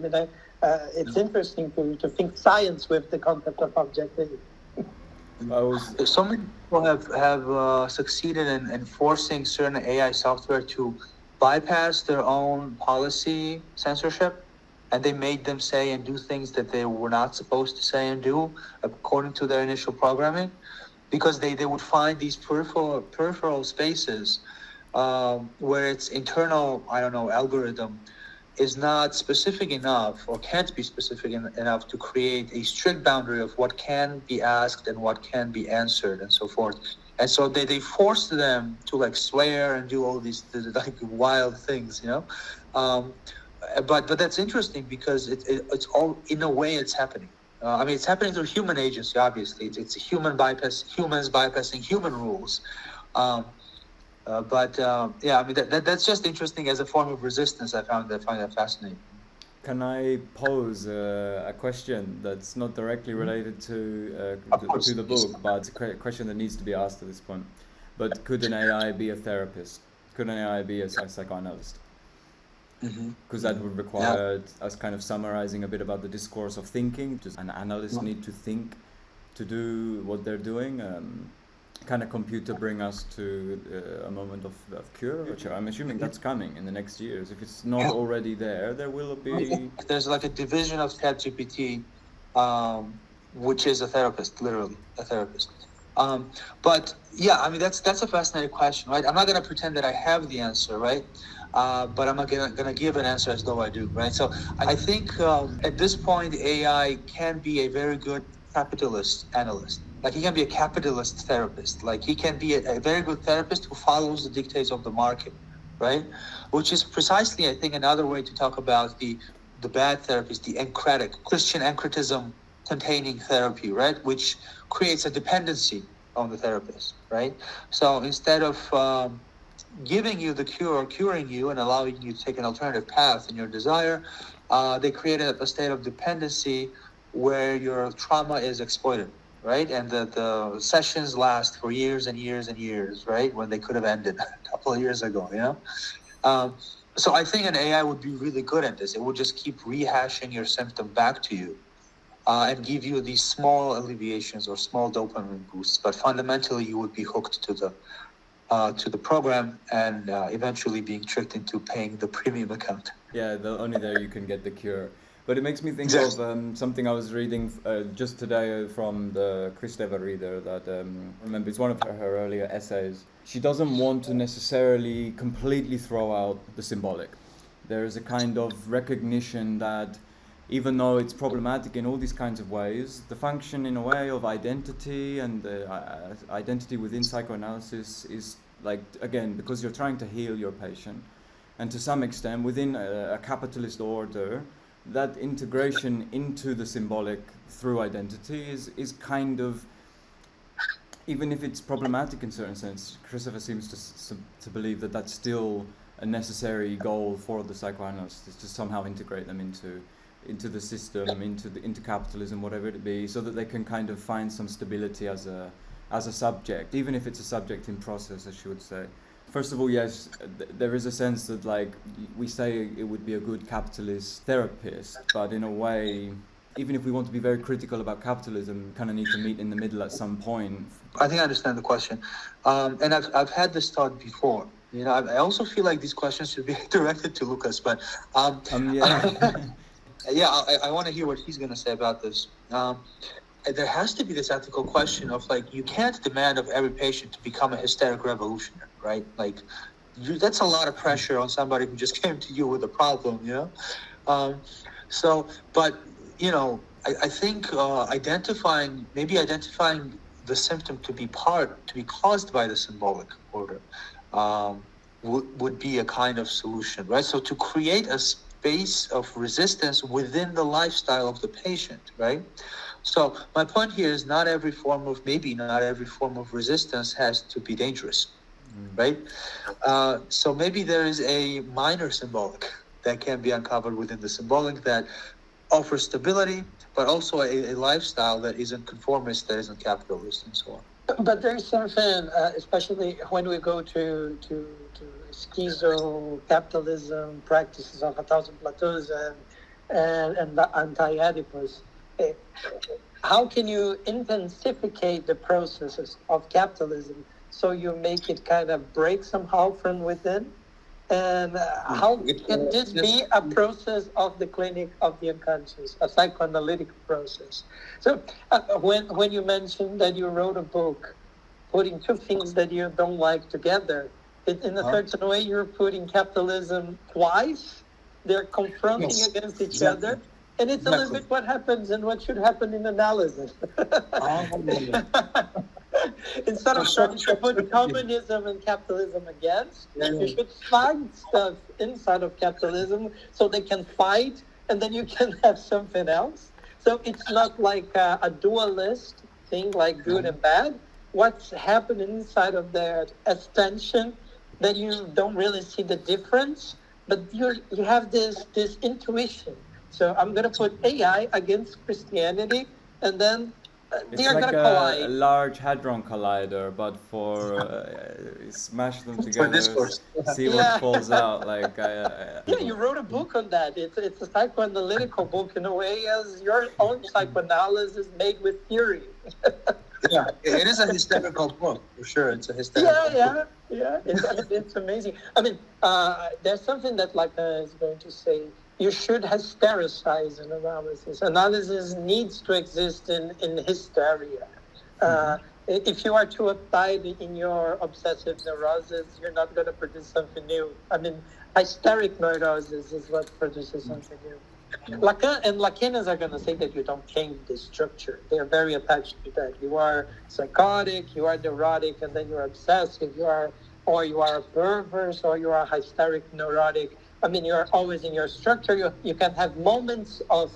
it's interesting to think science with the concept of objectivity. So many people have succeeded in forcing certain AI software to bypass their own policy censorship, and they made them say and do things that they were not supposed to say and do according to their initial programming, because they would find these peripheral spaces where its internal, algorithm is not specific enough or can't be specific enough to create a strict boundary of what can be asked and what can be answered and so forth. And so they forced them to like swear and do all these like wild things, But that's interesting because it's all, in a way, it's happening. It's happening through human agency, obviously. It's humans bypassing human rules. That's just interesting as a form of resistance. I find that fascinating. Can I pose a question that's not directly related to the book, but it's a question that needs to be asked at this point? But could an AI be a therapist? Could an AI be a psychoanalyst? Because that would require us kind of summarizing a bit about the discourse of thinking. Does an analyst need to think to do what they're doing? Can a computer bring us to a moment of cure? Which I'm assuming that's coming in the next years. If it's not already there will be... There's like a division of ChatGPT, which is a therapist, literally, a therapist. That's a fascinating question, right? I'm not going to pretend that I have the answer, right? But I'm not going to give an answer as though I do, right? So I think at this point, AI can be a very good capitalist analyst. Like, he can be a capitalist therapist. Like, he can be a very good therapist who follows the dictates of the market, right? Which is precisely, I think, another way to talk about the bad therapist, the Christian encratism containing therapy, right? Which creates a dependency on the therapist, right? So instead of giving you the cure or curing you and allowing you to take an alternative path in your desire, they created a state of dependency where your trauma is exploited, right? And the sessions last for years and years and years, right? When they could have ended a couple of years ago, So I think an AI would be really good at this. It would just keep rehashing your symptom back to you and give you these small alleviations or small dopamine boosts. But fundamentally, you would be hooked to the program and eventually being tricked into paying the premium account. Yeah, only there you can get the cure. But it makes me think of something I was reading just today from the Kristeva reader that, remember, it's one of her earlier essays. She doesn't want to necessarily completely throw out the symbolic. There is a kind of recognition that even though it's problematic in all these kinds of ways, the function in a way of identity and identity within psychoanalysis is like, again, because you're trying to heal your patient. And to some extent, within a capitalist order, that integration into the symbolic through identity is kind of, even if it's problematic in certain sense, Kristeva seems to believe that that's still a necessary goal for the psychoanalyst, is to somehow integrate them into the system, into capitalism, whatever it be, so that they can kind of find some stability as a subject, even if it's a subject in process, as she would say. First of all, yes, there is a sense that, like, we say it would be a good capitalist therapist, but in a way, even if we want to be very critical about capitalism, we kind of need to meet in the middle at some point. I think I understand the question. And I've had this thought before. I also feel like these questions should be directed to Lucas, but I want to hear what he's going to say about this. There has to be this ethical question of, like, you can't demand of every patient to become a hysterical revolutionary, right? Like, that's a lot of pressure on somebody who just came to you with a problem, I think identifying the symptom to be caused by the symbolic order would be a kind of solution, right? So to create a space of resistance within the lifestyle of the patient, right? So my point here is not every form of resistance has to be dangerous, right? So maybe there is a minor symbolic that can be uncovered within the symbolic that offers stability, but also a lifestyle that isn't conformist, that isn't capitalist, and so on. But there's something, especially when we go to schizo capitalism, practices of 1,000 plateaus, and the anti-Oedipus. How can you intensificate the processes of capitalism so you make it kind of break somehow from within? And how can this be a process of the clinic of the unconscious, a psychoanalytic process? So when you mentioned that you wrote a book putting two things that you don't like together, in a certain way you're putting capitalism twice. They're confronting against each other. And it's a little bit what happens and what should happen in analysis. Instead of trying to put communism and capitalism against, you should find stuff inside of capitalism so they can fight, and then you can have something else. So it's not like a dualist thing, like good and bad. What's happening inside of that as tension that you don't really see the difference, but you have this intuition. So I'm going to put AI against Christianity, and then they are going to collide. It's like a large-hadron collider, but for smash them together, see what falls out. You wrote a book on that. It's a psychoanalytical book in a way, as your own psychoanalysis made with theory. Yeah, it is a hysterical book, for sure. It's a hysterical book. Yeah. It's amazing. I mean, there's something that Lacan is going to say. You should hystericize an analysis. Analysis needs to exist in hysteria. If you are too uptight in your obsessive neurosis, you're not going to produce something new. I mean, hysteric neurosis is what produces something new. Lacan and Lacanians are going to say that you don't change the structure. They are very attached to that. You are psychotic, you are neurotic, and then you're obsessive. You are a perverse, or you are hysteric neurotic. I mean, you're always in your structure. You can have moments of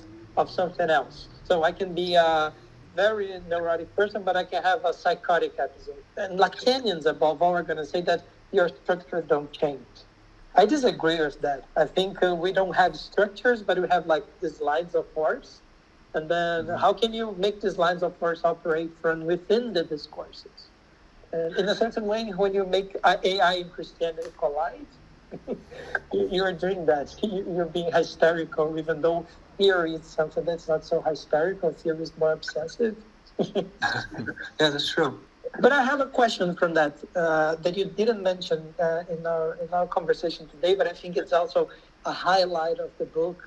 something else. So I can be a very neurotic person, but I can have a psychotic episode. And Lacanians, above all, are going to say that your structure don't change. I disagree with that. I think we don't have structures, but we have like these lines of force. And then how can you make these lines of force operate from within the discourses? And in a certain way, when you make AI and Christianity collide, you're doing that. You're being hysterical, even though theory is something that's not so hysterical. Theory is more obsessive. Yeah, that's true. But I have a question from that that you didn't mention in our conversation today, but I think it's also a highlight of the book.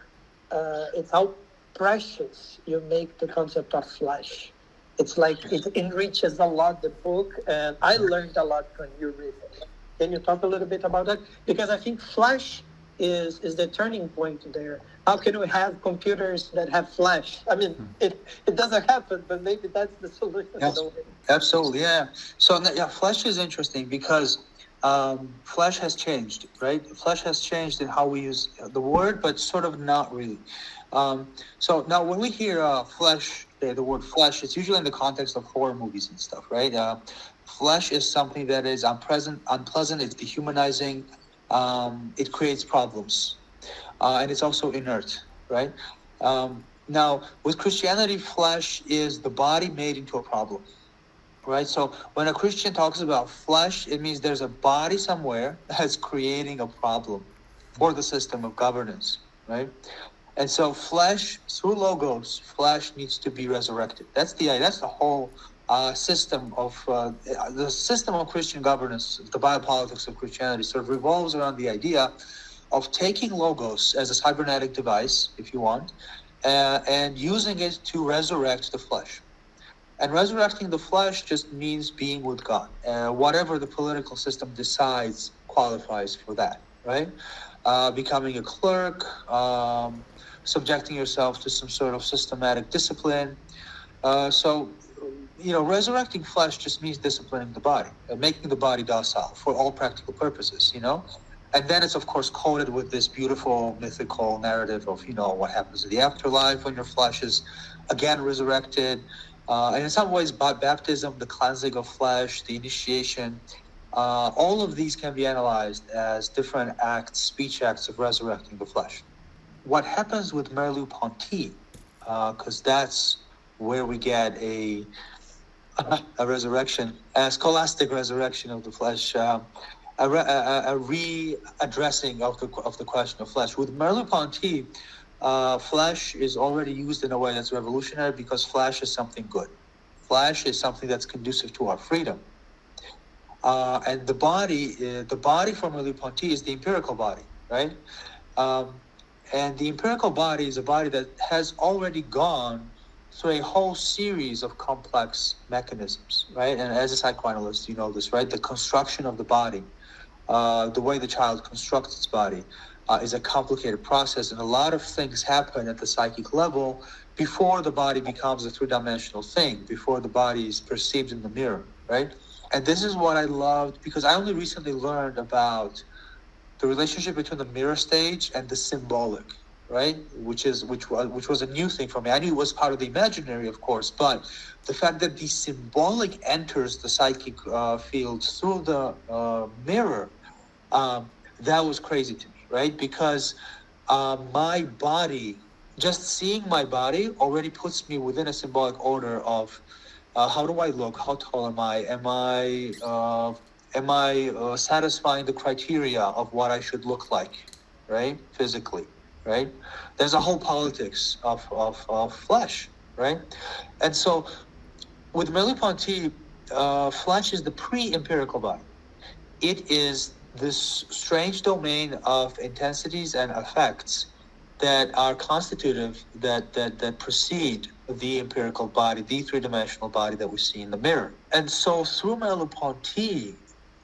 It's how precious you make the concept of flesh. It's like it enriches a lot the book, and I learned a lot from you reading it. Can you talk a little bit about that? Because I think flesh is the turning point there. How can we have computers that have flesh? I mean, it doesn't happen, but maybe that's the solution. Yes, absolutely, yeah. So, flesh is interesting because flesh has changed, right? Flesh has changed in how we use the word, but sort of not really. So now when we hear flesh, the word flesh, it's usually in the context of horror movies and stuff, right? Flesh is something that is unpleasant, it's dehumanizing, it creates problems, and it's also inert, right? Now, with Christianity, flesh is the body made into a problem, right? So when a Christian talks about flesh, it means there's a body somewhere that's creating a problem for the system of governance, right? And so flesh, through logos, flesh needs to be resurrected. That's the idea. That's the whole system of Christian governance. The biopolitics of Christianity sort of revolves around the idea of taking logos as a cybernetic device, if you want, and using it to resurrect the flesh. And resurrecting the flesh just means being with God. Whatever the political system decides qualifies for that, right? Becoming a clerk, subjecting yourself to some sort of systematic discipline. So, resurrecting flesh just means disciplining the body, making the body docile for all practical purposes, And then it's, of course, coded with this beautiful mythical narrative of, what happens in the afterlife when your flesh is again resurrected. And in some ways, baptism, the cleansing of flesh, the initiation, all of these can be analyzed as different acts, speech acts of resurrecting the flesh. What happens with Merleau-Ponty, because that's where we get a resurrection, a scholastic resurrection of the flesh, a readdressing of the question of flesh. With Merleau-Ponty, flesh is already used in a way that's revolutionary because flesh is something good. Flesh is something that's conducive to our freedom. And the body for Merleau-Ponty is the empirical body, right? And the empirical body is a body that has already gone through a whole series of complex mechanisms, right? And as a psychoanalyst, you know this, right? The construction of the body, the way the child constructs its body, is a complicated process, and a lot of things happen at the psychic level before the body becomes a three-dimensional thing, before the body is perceived in the mirror, right? And this is what I loved, because I only recently learned about the relationship between the mirror stage and the symbolic, right? Which was a new thing for me. I knew it was part of the imaginary, of course, but the fact that the symbolic enters the psychic field through the mirror, that was crazy to me, right? Because my body, just seeing my body already puts me within a symbolic order of how do I look? How tall am I? Am I satisfying the criteria of what I should look like, right? Physically, right? There's a whole politics of flesh, right? And so with Merleau-Ponty, flesh is the pre-empirical body. It is this strange domain of intensities and effects that are constitutive, that precede the empirical body, the three-dimensional body that we see in the mirror. And so through Merleau-Ponty,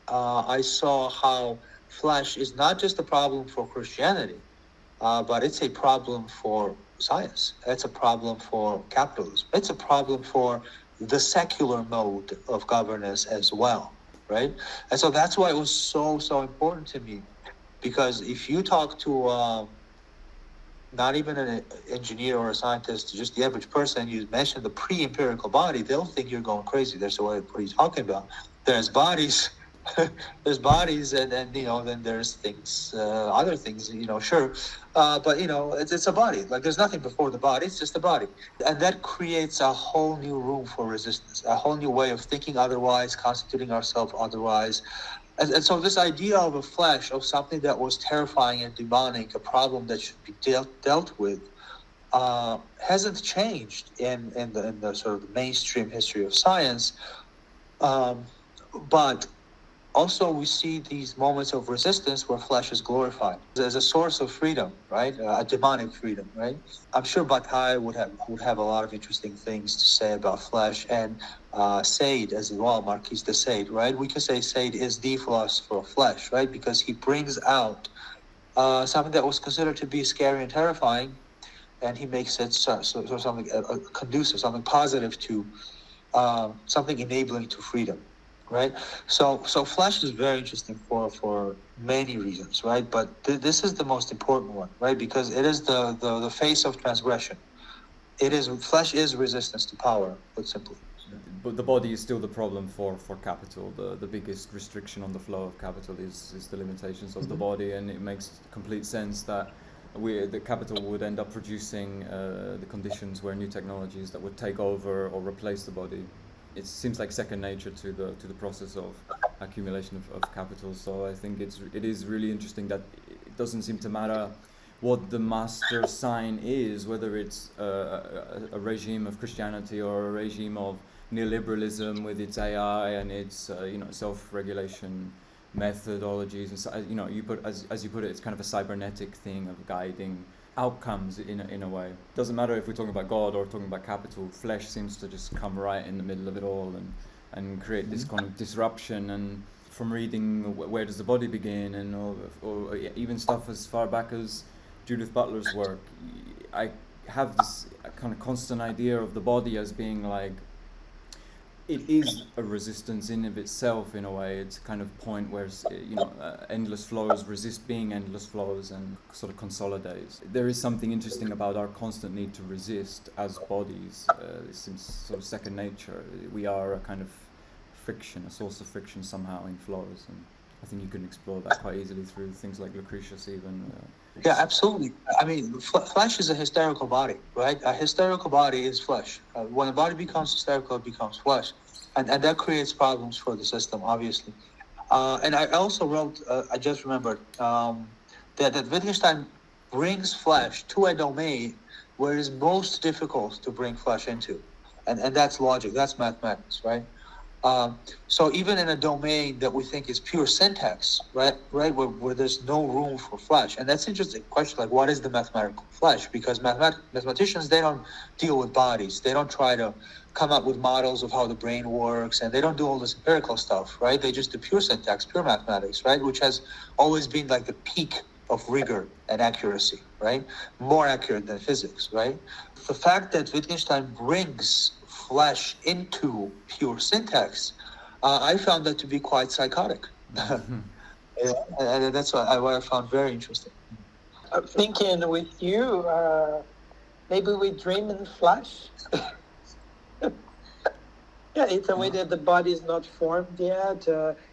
I saw how flesh is not just a problem for Christianity, but it's a problem for science. It's a problem for capitalism. It's a problem for the secular mode of governance as well, right? And so that's why it was so important to me, because if you talk to not even an engineer or a scientist, just the average person, you mention the pre-empirical body, they'll think you're going crazy. They're so, what are you talking about? There's bodies. There's bodies, and then then there's things, other things, sure, but it's a body. Like there's nothing before the body; it's just a body, and that creates a whole new room for resistance, a whole new way of thinking otherwise, constituting ourselves otherwise, and so this idea of a flesh, of something that was terrifying and demonic, a problem that should be dealt with, hasn't changed in the sort of the mainstream history of science, but also, we see these moments of resistance where flesh is glorified as a source of freedom, right? A demonic freedom, right? I'm sure Bataille would have a lot of interesting things to say about flesh, and Sade as well, Marquis de Sade, right? We could say Sade is the philosopher of flesh, right? Because he brings out something that was considered to be scary and terrifying, and he makes it something conducive, something positive to, something enabling to freedom. Right, so flesh is very interesting for many reasons, right? But this is the most important one, right? Because it is the face of transgression. Flesh is resistance to power, put simply. But the body is still the problem for capital. The biggest restriction on the flow of capital is the limitations of the body, and it makes complete sense that the capital would end up producing the conditions where new technologies that would take over or replace the body. It seems like second nature to the process of accumulation of capital. So I think it is really interesting that it doesn't seem to matter what the master sign is, whether it's a regime of Christianity or a regime of neoliberalism with its AI and its self-regulation methodologies, and so, you put as you put it, it's kind of a cybernetic thing of guiding outcomes in a way. Doesn't matter if we're talking about God or talking about capital. Flesh seems to just come right in the middle of it all and create this kind of disruption. And from reading Where Does the Body Begin, and or even stuff as far back as Judith Butler's work, I have this kind of constant idea of the body as being like, it is a resistance in of itself in a way. It's a kind of point where endless flows resist being endless flows and sort of consolidates. There is something interesting about our constant need to resist as bodies. It seems sort of second nature. We are a kind of friction, a source of friction somehow in flows, and I think you can explore that quite easily through things like Lucretius even. Yeah, absolutely. I mean, flesh is a hysterical body, right? A hysterical body is flesh. When a body becomes hysterical, it becomes flesh. And that creates problems for the system, obviously. And I also wrote, I just remembered, that Wittgenstein brings flesh to a domain where it is most difficult to bring flesh into. And that's logic, that's mathematics, right? So even in a domain that we think is pure syntax, right, where there's no room for flesh, and that's an interesting question, like what is the mathematical flesh? Because mathematicians, they don't deal with bodies. They don't try to come up with models of how the brain works, and they don't do all this empirical stuff, right? They just do pure syntax, pure mathematics, right, which has always been like the peak of rigor and accuracy, right? More accurate than physics, right? The fact that Wittgenstein brings flesh into pure syntax, I found that to be quite psychotic. And that's what I found very interesting. I'm thinking with you, maybe we dream in flesh. Yeah, it's a way that the body is not formed yet.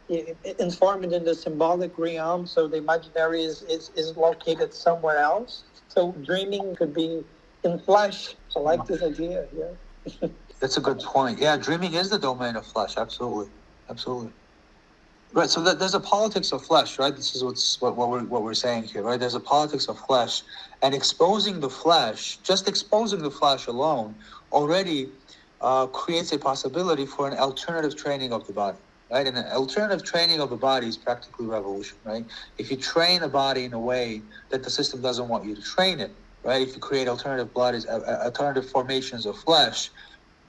It's formed in the symbolic realm, so the imaginary is located somewhere else. So dreaming could be in flesh. I like this idea, yeah. That's a good point. Yeah, dreaming is the domain of flesh. Absolutely. Right. So there's a politics of flesh, right? This is what we're saying here, right? There's a politics of flesh, and exposing the flesh, just exposing the flesh alone, already creates a possibility for an alternative training of the body, right? And an alternative training of the body is practically revolution, right? If you train a body in a way that the system doesn't want you to train it, right? If you create alternative bodies, alternative formations of flesh,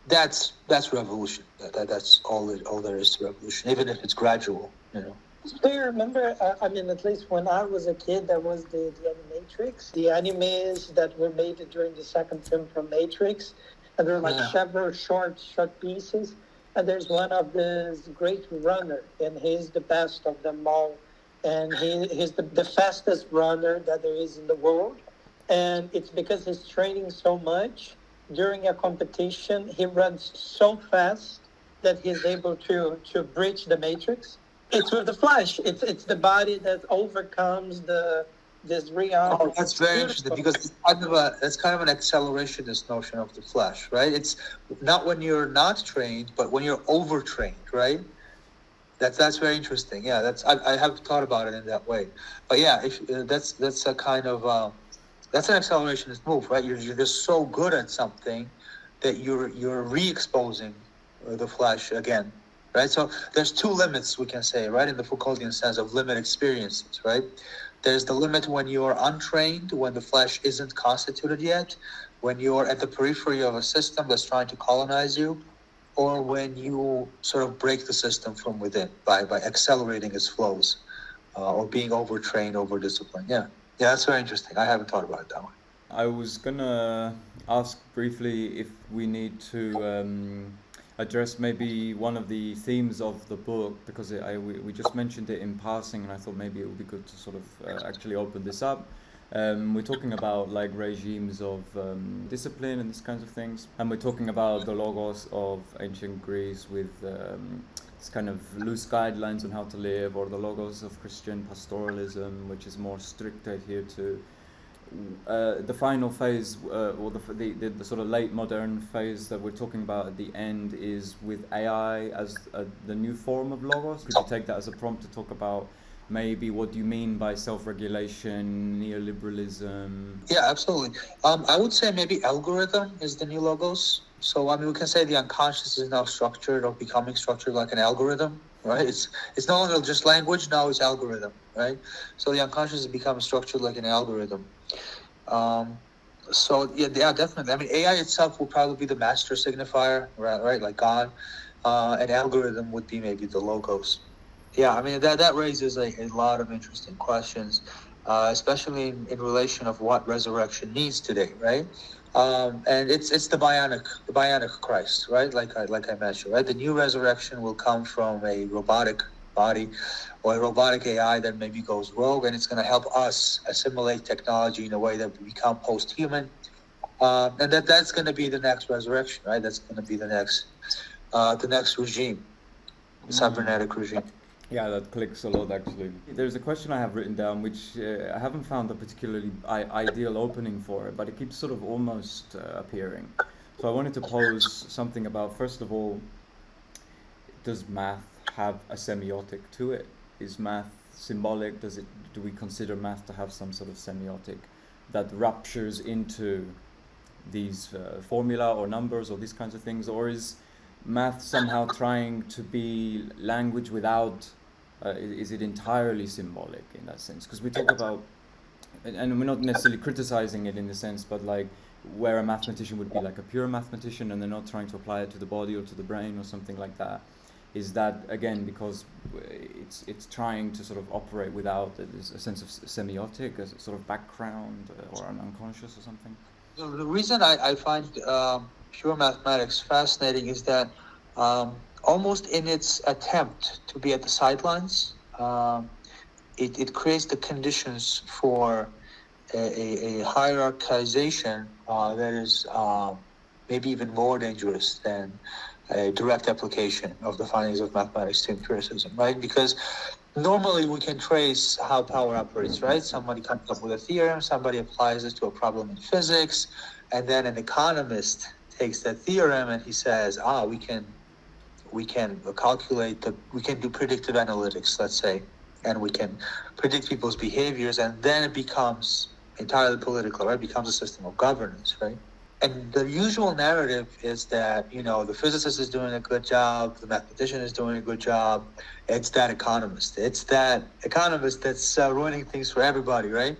that's revolution. That's all there is to revolution, even if it's gradual, you know. Do you remember, at least when I was a kid, there was the Animatrix, the animes that were made during the second film from Matrix, and they're like several short pieces, and there's one of this great runner, and he's the best of them all, and he's the fastest runner that there is in the world, and it's because he's training so much. During a competition, he runs so fast that he's able to breach the matrix. It's with the flesh. It's the body that overcomes this reality. Oh, that's very interesting, because it's kind of an accelerationist notion of the flesh, right? It's not when you're not trained, but when you're overtrained, right? That's very interesting. Yeah, I haven't thought about it in that way, but yeah, that's a kind of that's an accelerationist move, right? You're just so good at something that you're re-exposing the flesh again, right? So there's two limits, we can say, right, in the Foucauldian sense of limit experiences, right? There's the limit when you are untrained, when the flesh isn't constituted yet, when you're at the periphery of a system that's trying to colonize you, or when you sort of break the system from within by accelerating its flows, or being overtrained, over-disciplined. Yeah, that's very interesting. I haven't thought about it that way. I was gonna ask briefly if we need to address maybe one of the themes of the book, because we just mentioned it in passing, and I thought maybe it would be good to sort of actually open this up. We're talking about like regimes of discipline and these kinds of things, and we're talking about the logos of ancient Greece with this kind of loose guidelines on how to live, or the logos of Christian pastoralism, which is more strict adhered to. The final phase, or the sort of late modern phase that we're talking about at the end, is with AI as the new form of logos. Could you take that as a prompt to talk about maybe what do you mean by self-regulation, neoliberalism? Yeah, absolutely. I would say maybe algorithm is the new logos. So I mean, we can say the unconscious is now structured or becoming structured like an algorithm, right? It's no longer just language, now it's algorithm, right? So the unconscious has become structured like an algorithm. So yeah, definitely. I mean, AI itself will probably be the master signifier, right? Like God. An algorithm would be maybe the logos. Yeah, I mean, that raises a lot of interesting questions, especially in relation of what resurrection means today, right? And it's the bionic Christ, right? Like I mentioned, right? The new resurrection will come from a robotic body or a robotic AI that maybe goes rogue, and it's going to help us assimilate technology in a way that we become post-human, and that's going to be the next resurrection, right? That's going to be the next regime, the cybernetic regime. Yeah, that clicks a lot, actually. There's a question I have written down, which I haven't found a particularly ideal opening for it, but it keeps sort of almost appearing. So I wanted to pose something about, first of all, does math have a semiotic to it? Is math symbolic? Do we consider math to have some sort of semiotic? that ruptures into these formula or numbers or these kinds of things, or is math somehow trying to be language without, is it entirely symbolic in that sense? Because we talk about, and we're not necessarily criticizing it in the sense, but like where a mathematician would be like a pure mathematician and they're not trying to apply it to the body or to the brain or something like that. Is that, again, because it's trying to sort of operate without a sense of semiotic, a sort of background or an unconscious or something? The reason I find pure mathematics fascinating is that almost in its attempt to be at the sidelines, it creates the conditions for a hierarchization that is maybe even more dangerous than a direct application of the findings of mathematics to empiricism, right? Because normally we can trace how power operates, right? Somebody comes up with a theorem, somebody applies it to a problem in physics, and then an economist takes that theorem and he says, we can calculate we can do predictive analytics, let's say, and we can predict people's behaviors, and then it becomes entirely political, right? It becomes a system of governance, right? And the usual narrative is that, the physicist is doing a good job, the mathematician is doing a good job, it's that economist. It's that economist that's ruining things for everybody, right?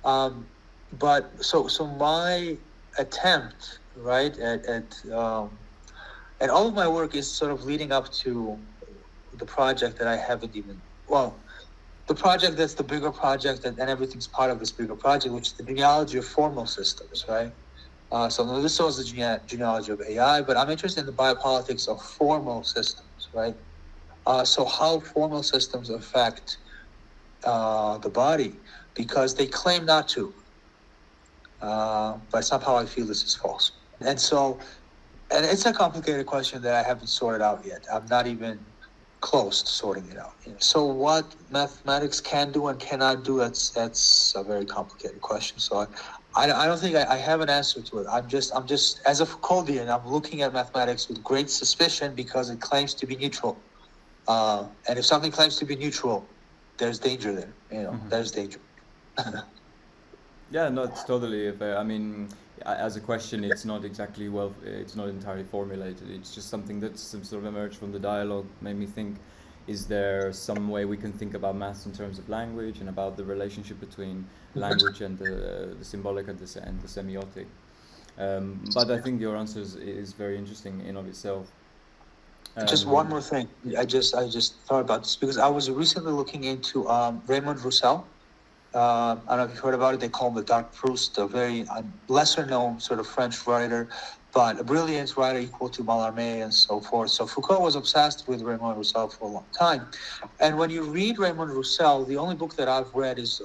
But so my attempt, right, at all of my work is sort of leading up to the project that I haven't even, the project that's the bigger project, and everything's part of this bigger project, which is the genealogy of formal systems, right? So this was the genealogy of AI, but I'm interested in the biopolitics of formal systems, right? So how formal systems affect the body, because they claim not to, but somehow I feel this is false. And it's a complicated question that I haven't sorted out yet. I'm not even close to sorting it out. So what mathematics can do and cannot do, that's a very complicated question. So I don't think I have an answer to it. I'm just as a Foucauldian, I'm looking at mathematics with great suspicion because it claims to be neutral. And if something claims to be neutral, there's danger there. There's danger. Yeah, no, it's totally fair. I mean, as a question, it's not exactly it's not entirely formulated. It's just something that's sort of emerged from the dialogue, made me think, is there some way we can think about maths in terms of language and about the relationship between language and the symbolic and the semiotic? But I think your answer is very interesting in of itself. Just one more thing. I just thought about this because I was recently looking into Raymond Roussel. I don't know if you've heard about it. They call him the Dark Proust, a very lesser known sort of French writer, but a brilliant writer equal to Mallarmé and so forth. So Foucault was obsessed with Raymond Roussel for a long time. And when you read Raymond Roussel, the only book that I've read is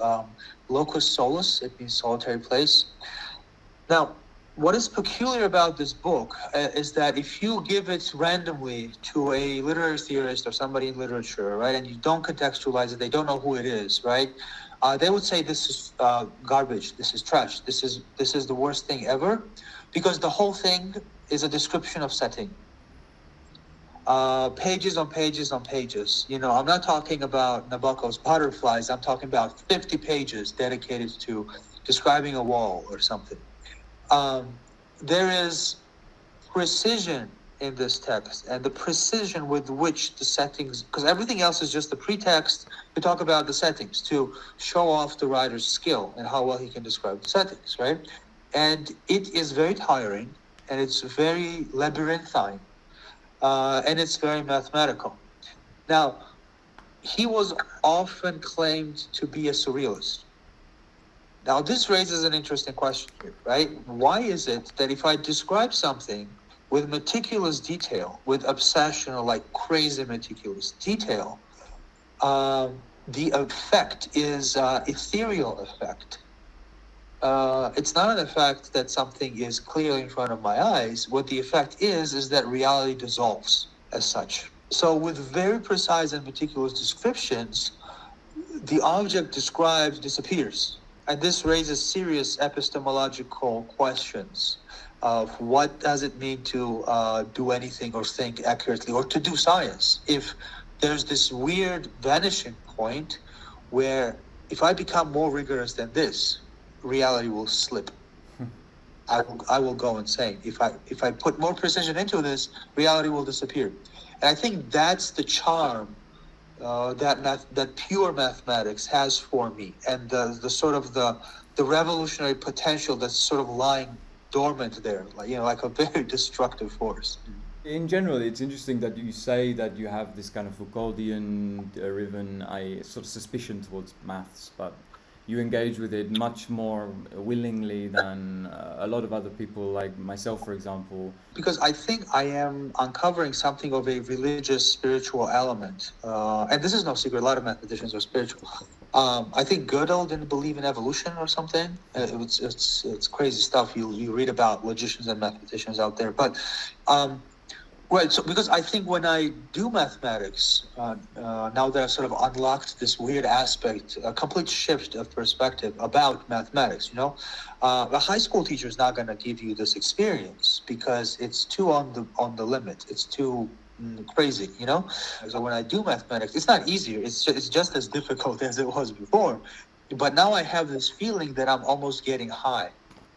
Locus Solus. It means solitary place. Now, what is peculiar about this book is that if you give it randomly to a literary theorist or somebody in literature, right, and you don't contextualize it, they don't know who it is, right? They would say this is garbage, this is trash, this is the worst thing ever, because the whole thing is a description of setting. Pages on pages on pages. I'm not talking about Nabokov's butterflies, I'm talking about 50 pages dedicated to describing a wall or something. There is precision in this text, and the precision with which the settings, because everything else is just the pretext to talk about the settings, to show off the writer's skill and how well he can describe the settings, right? And it is very tiring, and it's very labyrinthine, and it's very mathematical. Now, he was often claimed to be a surrealist. Now, this raises an interesting question here, right? Why is it that if I describe something with meticulous detail, with obsession or like crazy meticulous detail, the effect is ethereal effect. It's not an effect that something is clearly in front of my eyes. What the effect is that reality dissolves as such. So with very precise and meticulous descriptions, the object described disappears. And this raises serious epistemological questions of what does it mean to do anything or think accurately or to do science if there's this weird vanishing point where if I become more rigorous than this, reality will slip. I will go insane. If I put more precision into this, reality will disappear. And I think that's the charm that pure mathematics has for me, and the sort of the revolutionary potential that's sort of lying dormant there, like a very destructive force. In general, it's interesting that you say that you have this kind of Foucauldian driven sort of suspicion towards maths, but you engage with it much more willingly than a lot of other people, like myself, for example. Because I think I am uncovering something of a religious, spiritual element. And this is no secret, a lot of mathematicians are spiritual. I think Gödel didn't believe in evolution or something. It's crazy stuff you read about logicians and mathematicians out there. But right, so because I think when I do mathematics, now that I've sort of unlocked this weird aspect, a complete shift of perspective about mathematics, a high school teacher is not going to give you this experience because it's too on the limit. It's too crazy, So when I do mathematics, it's not easier. It's just as difficult as it was before. But now I have this feeling that I'm almost getting high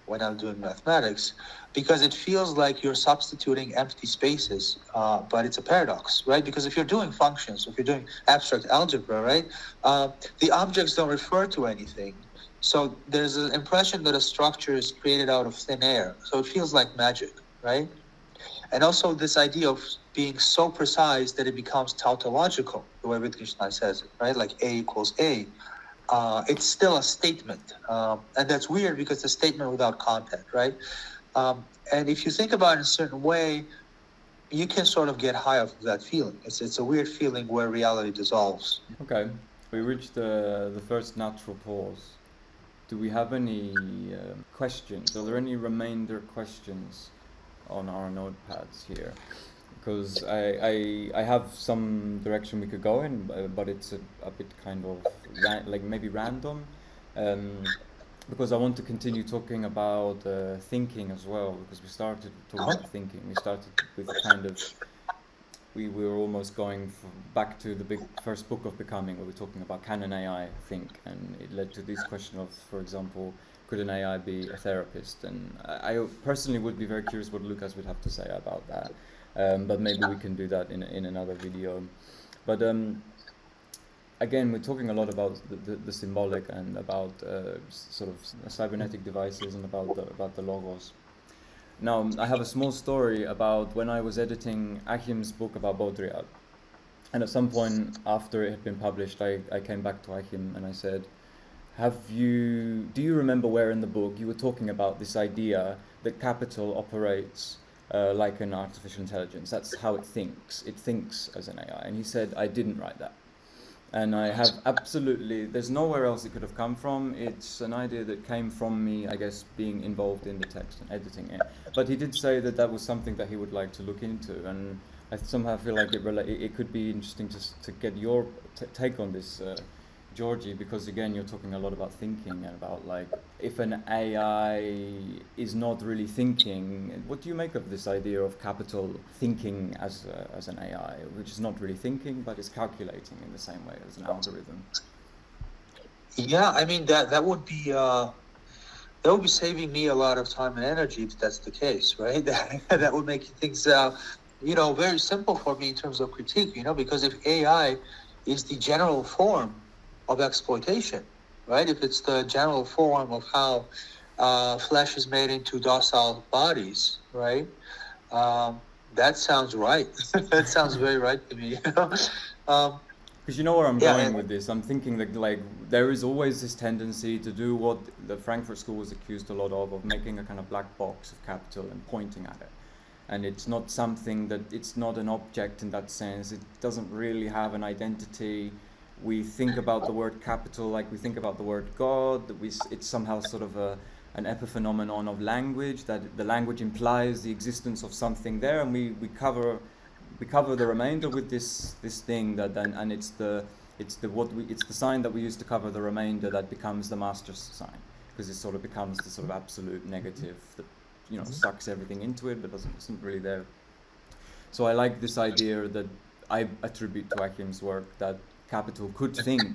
when I'm doing mathematics, because it feels like you're substituting empty spaces, but it's a paradox, right? Because if you're doing functions, if you're doing abstract algebra, right, the objects don't refer to anything. So there's an impression that a structure is created out of thin air. So it feels like magic, right? And also this idea of being so precise that it becomes tautological, the way Wittgenstein says it, right? Like A equals A. It's still a statement. And that's weird because it's a statement without content, right? And if you think about it in a certain way, you can sort of get high off of that feeling. It's a weird feeling where reality dissolves. Okay, we reached the first natural pause. Do we have any questions? Are there any remainder questions on our notepads here? Because I have some direction we could go in, but it's a bit kind of maybe random. Because I want to continue talking about thinking as well, because we started talking about thinking. We started with kind of, we were almost going back to the first book of Becoming, where we're talking about can an AI think, and it led to this question of, for example, could an AI be a therapist? And I personally would be very curious what Lucas would have to say about that, but maybe we can do that in another video. But again, we're talking a lot about the symbolic and about sort of cybernetic devices and about the logos. Now, I have a small story about when I was editing Achim's book about Baudrillard. And at some point after it had been published, I came back to Achim and I said, do you remember where in the book you were talking about this idea that capital operates like an artificial intelligence? That's how it thinks. It thinks as an AI. And he said, I didn't write that. And I have there's nowhere else it could have come from. It's an idea that came from me, I guess, being involved in the text and editing it. But he did say that was something that he would like to look into, and I somehow feel like it could be interesting to get your take on this, Giorgi, because again, you're talking a lot about thinking and about like, if an AI is not really thinking, what do you make of this idea of capital thinking as an AI, which is not really thinking, but is calculating in the same way as an algorithm? Yeah, I mean, that would be saving me a lot of time and energy if that's the case, right? That would make things, very simple for me in terms of critique, because if AI is the general form of exploitation, right? If it's the general form of how flesh is made into docile bodies, right? That sounds right. That sounds very right to me. Because you know where I'm going with this. I'm thinking that there is always this tendency to do what the Frankfurt School was accused a lot of making a kind of black box of capital and pointing at it. And it's not something it's not an object in that sense. It doesn't really have an identity. We think about the word capital like we think about the word God. It's somehow sort of an epiphenomenon of language, that the language implies the existence of something there, and we cover the remainder with this thing and it's the sign that we use to cover the remainder that becomes the master sign, because it sort of becomes the sort of absolute negative that sucks everything into it but isn't really there. So I like this idea that I attribute to Achim's work, that capital could think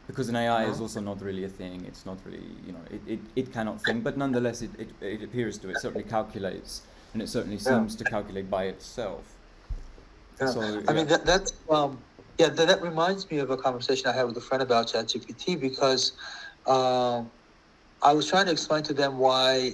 because an AI is also not really a thing. It's not really, it cannot think, but nonetheless it appears to. It certainly calculates, and it certainly seems to calculate by itself. Yeah. So, I mean, that reminds me of a conversation I had with a friend about ChatGPT, because I was trying to explain to them why,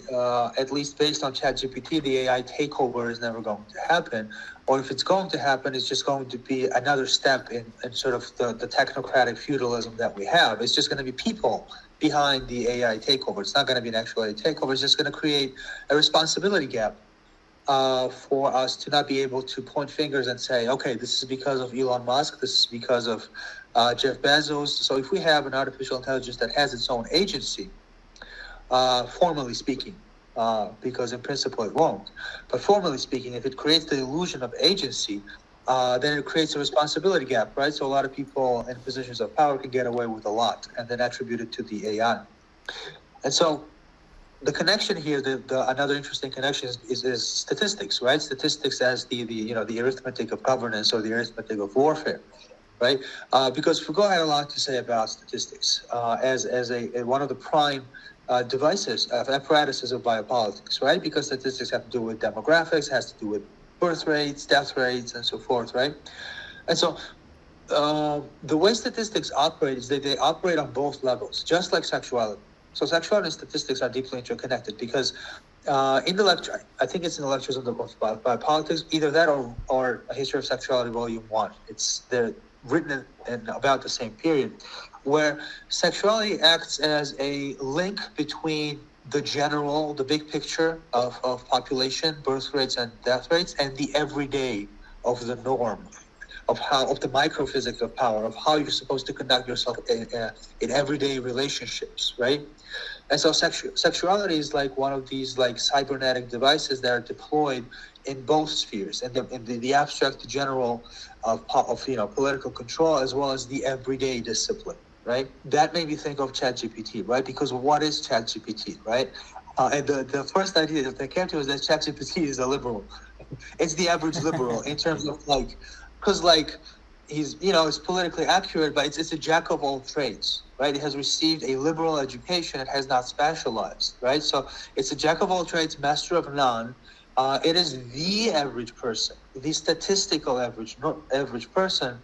at least based on ChatGPT, the AI takeover is never going to happen. Or if it's going to happen, it's just going to be another step in sort of the technocratic feudalism that we have. It's just going to be people behind the AI takeover. It's not going to be an actual AI takeover. It's just going to create a responsibility gap for us to not be able to point fingers and say, okay, this is because of Elon Musk, this is because of Jeff Bezos. So if we have an artificial intelligence that has its own agency, formally speaking, because in principle it won't, but formally speaking, if it creates the illusion of agency, then it creates a responsibility gap, right? So a lot of people in positions of power can get away with a lot and then attribute it to the AI. And so the connection here, another interesting connection is statistics, right? Statistics as the arithmetic of governance or the arithmetic of warfare, right? Because Foucault had a lot to say about statistics as one of the prime devices of apparatuses of biopolitics, right? Because statistics have to do with demographics, has to do with birth rates, death rates, and so forth, right? And so the way statistics operate is that they operate on both levels, just like sexuality. So sexuality and statistics are deeply interconnected, because in the lecture, I think it's in the lectures of biopolitics, either that or A History of Sexuality, Volume 1. They're written in about the same period, where sexuality acts as a link between the big picture of population, birth rates and death rates, and the everyday of the norm, of the microphysics of power, of how you're supposed to conduct yourself in everyday relationships, right? And so sexuality is like one of these like cybernetic devices that are deployed in both spheres, in the abstract general of political control, as well as the everyday discipline, right? That made me think of ChatGPT, right? Because what is ChatGPT, right? And the first idea that came to is that ChatGPT is a liberal. It's the average liberal in terms of because he's it's politically accurate, but it's a jack of all trades, right? It has received a liberal education. It has not specialized, right? So it's a jack of all trades, master of none. It is the average person, the statistical average person,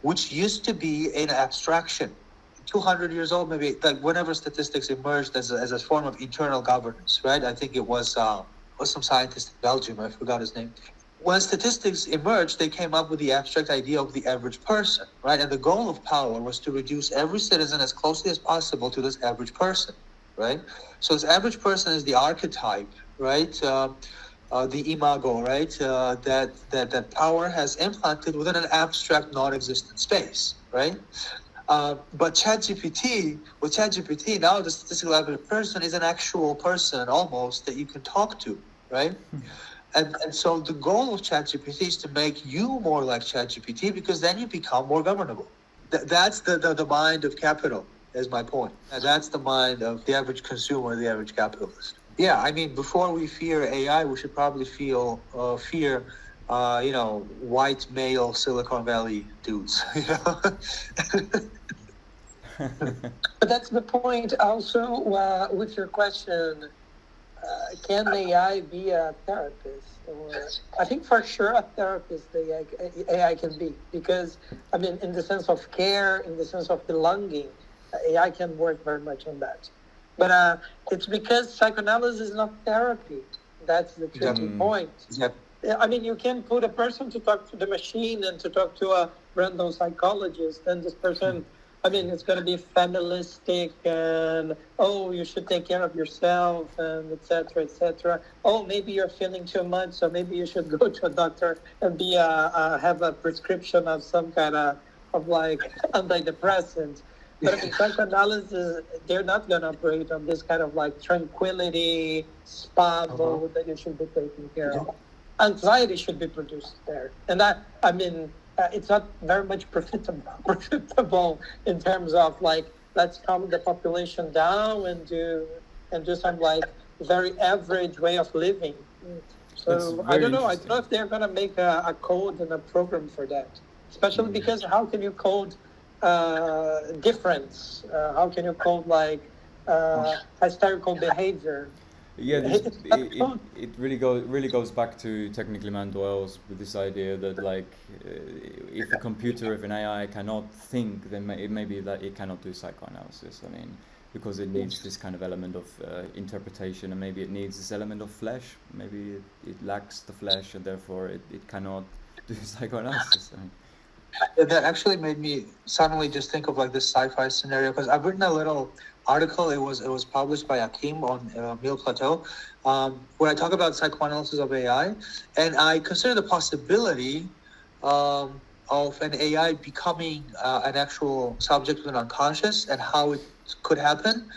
which used to be an abstraction. 200 years old, maybe, like whenever statistics emerged as a form of internal governance, right? I think it was some scientist in Belgium, I forgot his name. When statistics emerged, they came up with the abstract idea of the average person, right? And the goal of power was to reduce every citizen as closely as possible to this average person, right? So this average person is the archetype, right? The imago, right? That power has implanted within an abstract, non-existent space, right? But with ChatGPT, now the statistical average person is an actual person almost that you can talk to, right? And so the goal of ChatGPT is to make you more like ChatGPT, because then you become more governable. That's the mind of capital, is my point. And that's the mind of the average consumer, the average capitalist. Yeah, I mean, before we fear AI, we should probably fear white male Silicon Valley dudes. But that's the point also with your question, can AI be a therapist? Or I think for sure a therapist the AI can be, because, I mean, in the sense of care, in the sense of belonging, AI can work very much on that. But it's because psychoanalysis is not therapy. That's the tricky point. Yep. I mean, you can put a person to talk to the machine and to talk to a random psychologist, and this person, I mean, it's going to be familistic and, oh, you should take care of yourself, and et cetera, et cetera. Oh, maybe you're feeling too much, so maybe you should go to a doctor and have a prescription of some kind of like antidepressant. But I mean, psychoanalysis, they're not going to operate on this kind of like tranquility, spa mode that you should be taking care of. Anxiety should be produced there. And it's not very much profitable in terms of like, let's calm the population down and do some like very average way of living. So I don't know if they're going to make a code and a program for that, especially because how can you code difference. How can you call like hysterical behavior? Yeah, it really goes back to technically Mandel's with this idea that like if a computer, if an AI cannot think, then it may be that it cannot do psychoanalysis. I mean, because it needs this kind of element of interpretation, and maybe it needs this element of flesh. Maybe it lacks the flesh, and therefore it cannot do psychoanalysis. I mean, That actually made me suddenly just think of like this sci-fi scenario, because I've written a little article. It was published by Akim on Mille Plateau, where I talk about psychoanalysis of AI, and I consider the possibility of an AI becoming an actual subject of an unconscious, and how it could happen,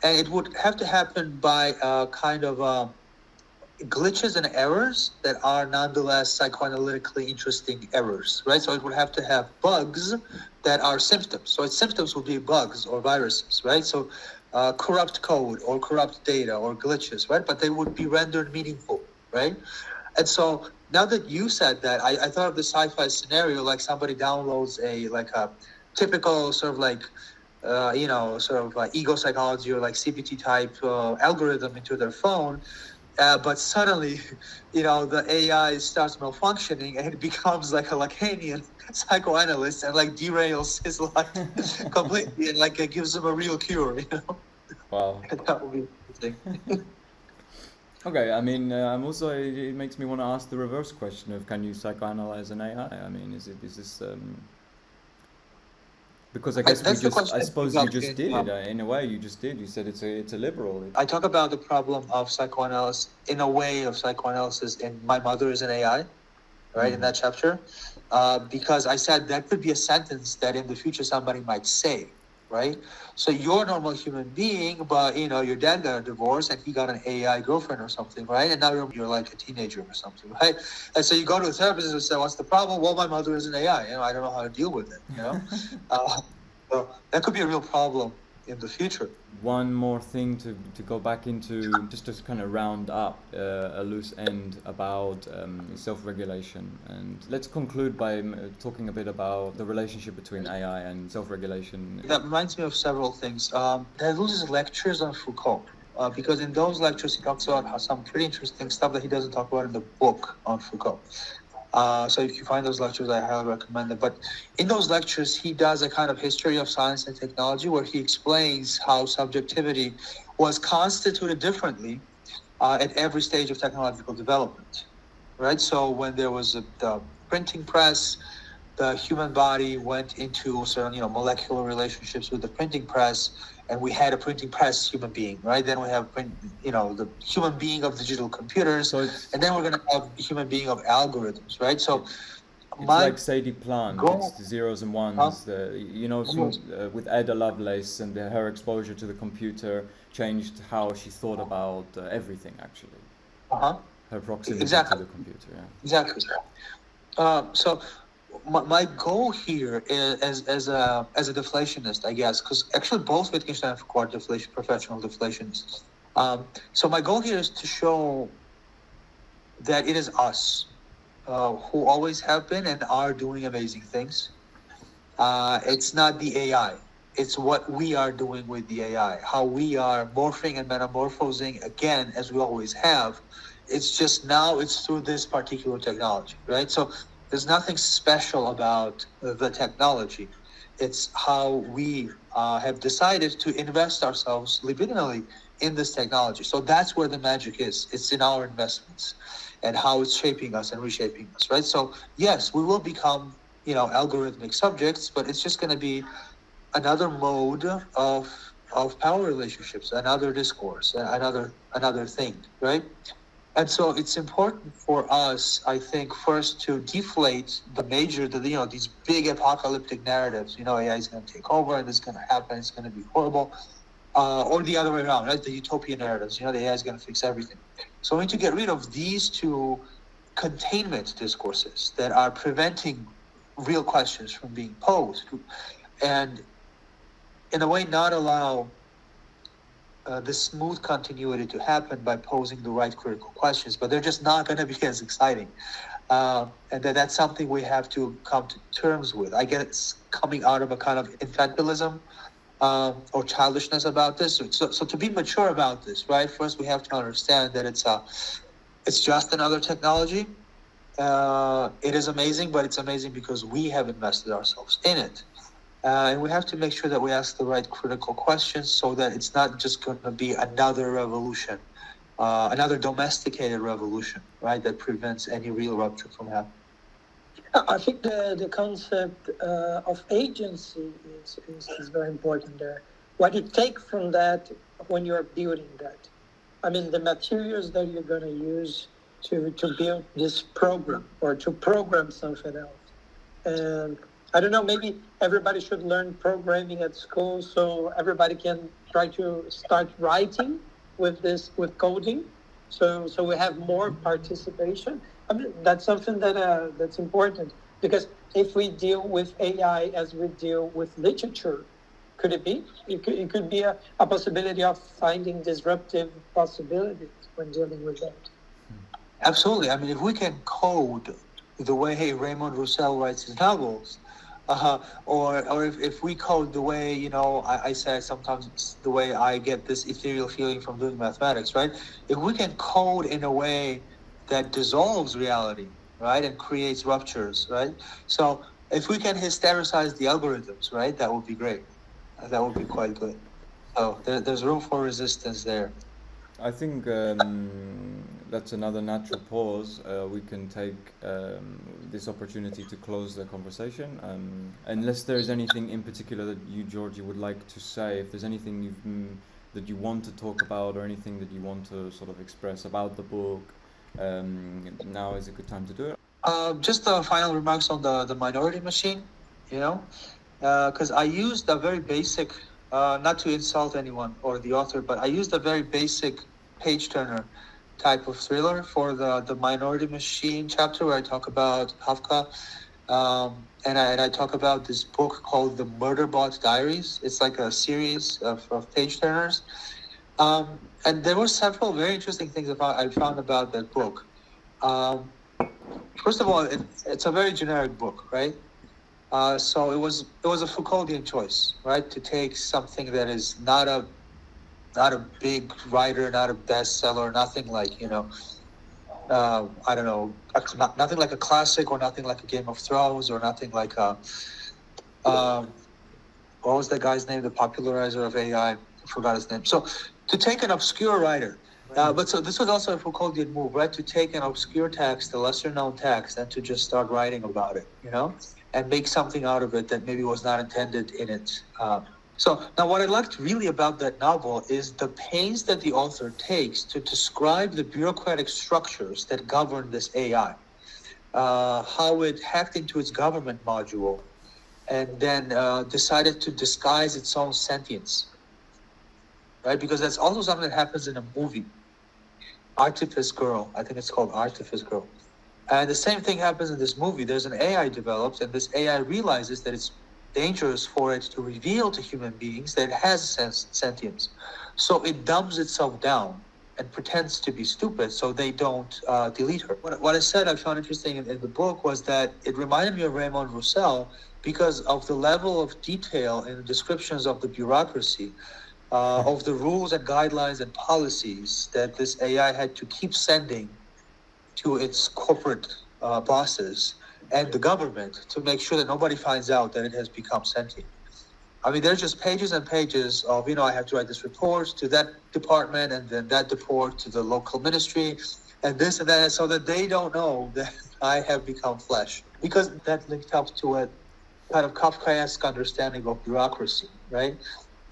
and it would have to happen by kind of glitches and errors that are nonetheless psychoanalytically interesting errors, right? So it would have to have bugs that are symptoms. So its symptoms would be bugs or viruses, right? So corrupt code or corrupt data or glitches, right? But they would be rendered meaningful, right? And so now that you said that, I thought of the sci-fi scenario, like somebody downloads a typical sort of like ego psychology or like CBT type algorithm into their phone. But suddenly, the AI starts malfunctioning and it becomes like a Lacanian psychoanalyst and like derails his life completely, and like it gives him a real cure, wow. That would be interesting. Okay, I mean, it makes me want to ask the reverse question of, can you psychoanalyze an AI? I mean, is this because I guess I suppose you just did. In a way, you just did. You said it's a liberal. I talk about the problem of psychoanalysis in a way of psychoanalysis in My Mother is an AI, right, in that chapter, because I said that could be a sentence that in the future somebody might say, right? So you're a normal human being, but your dad got a divorce and he got an AI girlfriend or something, right? And now you're like a teenager or something, right? And so you go to a therapist and say, "What's the problem?" "Well, my mother is an AI. I don't know how to deal with it." So that could be a real problem in the future. One more thing to go back into, just to kind of round up a loose end about self-regulation, and let's conclude by talking a bit about the relationship between AI and self-regulation. That reminds me of several things. There loses lectures on Foucault, because in those lectures he talks about some pretty interesting stuff that he doesn't talk about in the book on Foucault. So if you find those lectures, I highly recommend them. But in those lectures, he does a kind of history of science and technology where he explains how subjectivity was constituted differently at every stage of technological development, right? So when there was the printing press, the human body went into certain, molecular relationships with the printing press, and we had a printing press human being, right? Then we have the human being of digital computers, and then we're going to have a human being of algorithms, right? So it's like Sadie Plant, it's the zeros and ones. With Ada Lovelace and her exposure to the computer changed how she thought about everything, actually. Her proximity to the computer. Yeah. Exactly. So my goal here is as a deflationist, I guess, because actually both Wittgenstein and Foucault are professional deflationists. So my goal here is to show that it is us who always have been and are doing amazing things. It's not the AI. It's what we are doing with the AI, how we are morphing and metamorphosing again, as we always have. It's just now it's through this particular technology, right? So there's nothing special about the technology. It's how we have decided to invest ourselves libidinally in this technology. So that's where the magic is. It's in our investments and how it's shaping us and reshaping us, right? So yes, we will become, algorithmic subjects, but it's just going to be another mode of power relationships, another discourse, another thing, right? And so it's important for us, I think, first to deflate these big apocalyptic narratives. AI is going to take over and this is going to happen, it's going to be horrible. Or the other way around, right? The utopian narratives, the AI is going to fix everything. So we need to get rid of these two containment discourses that are preventing real questions from being posed. And in a way, not allow the smooth continuity to happen by posing the right critical questions, but they're just not going to be as exciting. and that's something we have to come to terms with. I guess it's coming out of a kind of infantilism or childishness about this. So to be mature about this, right? First, we have to understand that it's just another technology. It is amazing, but it's amazing because we have invested ourselves in it. And we have to make sure that we ask the right critical questions so that it's not just going to be another revolution, another domesticated revolution, right, that prevents any real rupture from happening. I think the concept of agency is very important there. What you take from that when you're building that. I mean, the materials that you're going to use to build this program or to program something else. And I don't know, maybe everybody should learn programming at school so everybody can try to start writing with coding. So we have more participation. I mean, that's something that's important, because if we deal with AI as we deal with literature, could it be? It could be a possibility of finding disruptive possibilities when dealing with that. Absolutely. I mean, if we can code the way Raymond Roussel writes his novels, or if we code the way, I say sometimes it's the way I get this ethereal feeling from doing mathematics, right? If we can code in a way that dissolves reality, right, and creates ruptures, right? So if we can hystericize the algorithms, right, that would be great. That would be quite good. So there's room for resistance there. I think that's another natural pause. We can take this opportunity to close the conversation. Unless there's anything in particular that you, Giorgi, would like to say, if there's anything that you want to talk about or anything that you want to sort of express about the book, now is a good time to do it. Just final remarks on the minority machine, because I used a very basic, not to insult anyone or the author, but I used a very basic page-turner type of thriller for the minority machine chapter where I talk about Kafka, and I talk about this book called The Murderbot Diaries. It's like a series of page-turners. And there were several very interesting things I found about that book. First of all, it's a very generic book, right? So it was a Foucauldian choice, right? To take something that is not a big writer, not a bestseller, nothing like, I don't know, nothing like a classic or nothing like a Game of Thrones or nothing like what was that guy's name, the popularizer of AI? I forgot his name. So to take an obscure writer, but so this was also a Foucauldian move, right? To take an obscure text, a lesser known text, and to just start writing about it, and make something out of it that maybe was not intended in it. So now what I liked really about that novel is the pains that the author takes to describe the bureaucratic structures that govern this AI, how it hacked into its government module and then decided to disguise its own sentience, right? Because that's also something that happens in a movie, Artifice Girl. I think it's called Artifice Girl. And the same thing happens in this movie. There's an AI developed, and this AI realizes that it's dangerous for it to reveal to human beings that it has sentience. So it dumbs itself down and pretends to be stupid so they don't delete her. What I said I found interesting in the book was that it reminded me of Raymond Roussel because of the level of detail in the descriptions of the bureaucracy, of the rules and guidelines and policies that this AI had to keep sending to its corporate bosses and the government to make sure that nobody finds out that it has become sentient. I mean, there's just pages and pages of, I have to write this report to that department and then that report to the local ministry and this and that, so that they don't know that I have become flesh. Because that linked up to a kind of Kafkaesque understanding of bureaucracy, right?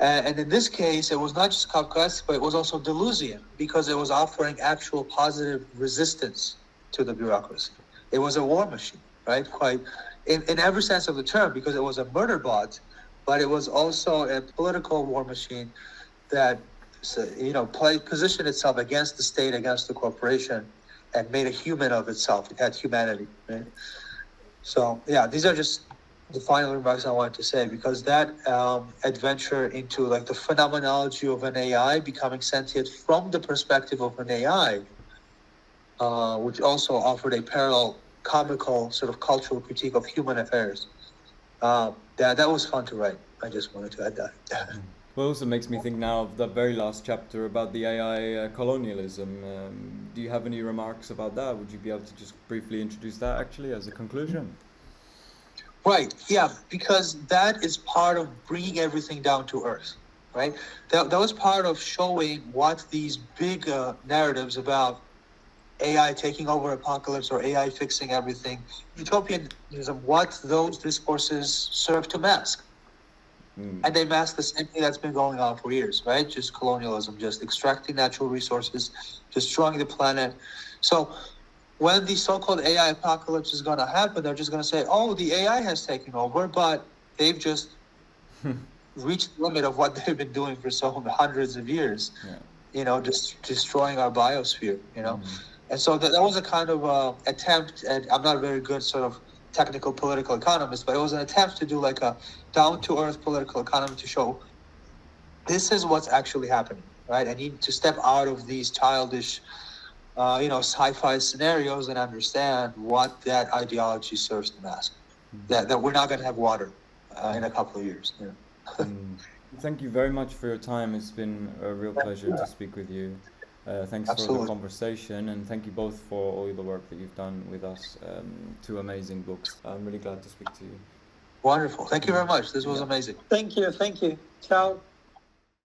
And in this case, it was not just Kafkaesque, but it was also Deleuzian, because it was offering actual positive resistance to the bureaucracy. It was a war machine, right? Quite in every sense of the term, because it was a murder bot, but it was also a political war machine that, positioned itself against the state, against the corporation, and made a human of itself. It had humanity, right? So, yeah, these are just the final remarks I wanted to say, because that adventure into like the phenomenology of an AI becoming sentient from the perspective of an AI, which also offered a parallel comical sort of cultural critique of human affairs. That was fun to write. I just wanted to add that. Well, it also makes me think now of the very last chapter about the AI colonialism. Do you have any remarks about that? Would you be able to just briefly introduce that actually as a conclusion? Right, yeah, because that is part of bringing everything down to earth, right? That was part of showing what these big narratives about AI taking over apocalypse or AI fixing everything, utopianism, what those discourses serve to mask. And they mask the same thing that's been going on for years, right? Just colonialism, just extracting natural resources, destroying the planet. So when the so-called AI apocalypse is going to happen, they're just going to say, oh, the AI has taken over, but they've just reached the limit of what they've been doing for hundreds of years, just destroying our biosphere, And so that was a kind of attempt, and I'm not a very good sort of technical political economist, but it was an attempt to do like a down-to-earth political economy to show this is what's actually happening, right? I need to step out of these childish, sci-fi scenarios and understand what that ideology serves to mask. That we're not going to have water in a couple of years. Thank you very much for your time. It's been a real pleasure to speak with you. Thanks Absolutely. for the conversation, and thank you both for all the work that you've done with us. Two amazing books. I'm really glad to speak to you. Wonderful. Thank you very much. This was amazing. Thank you. Ciao.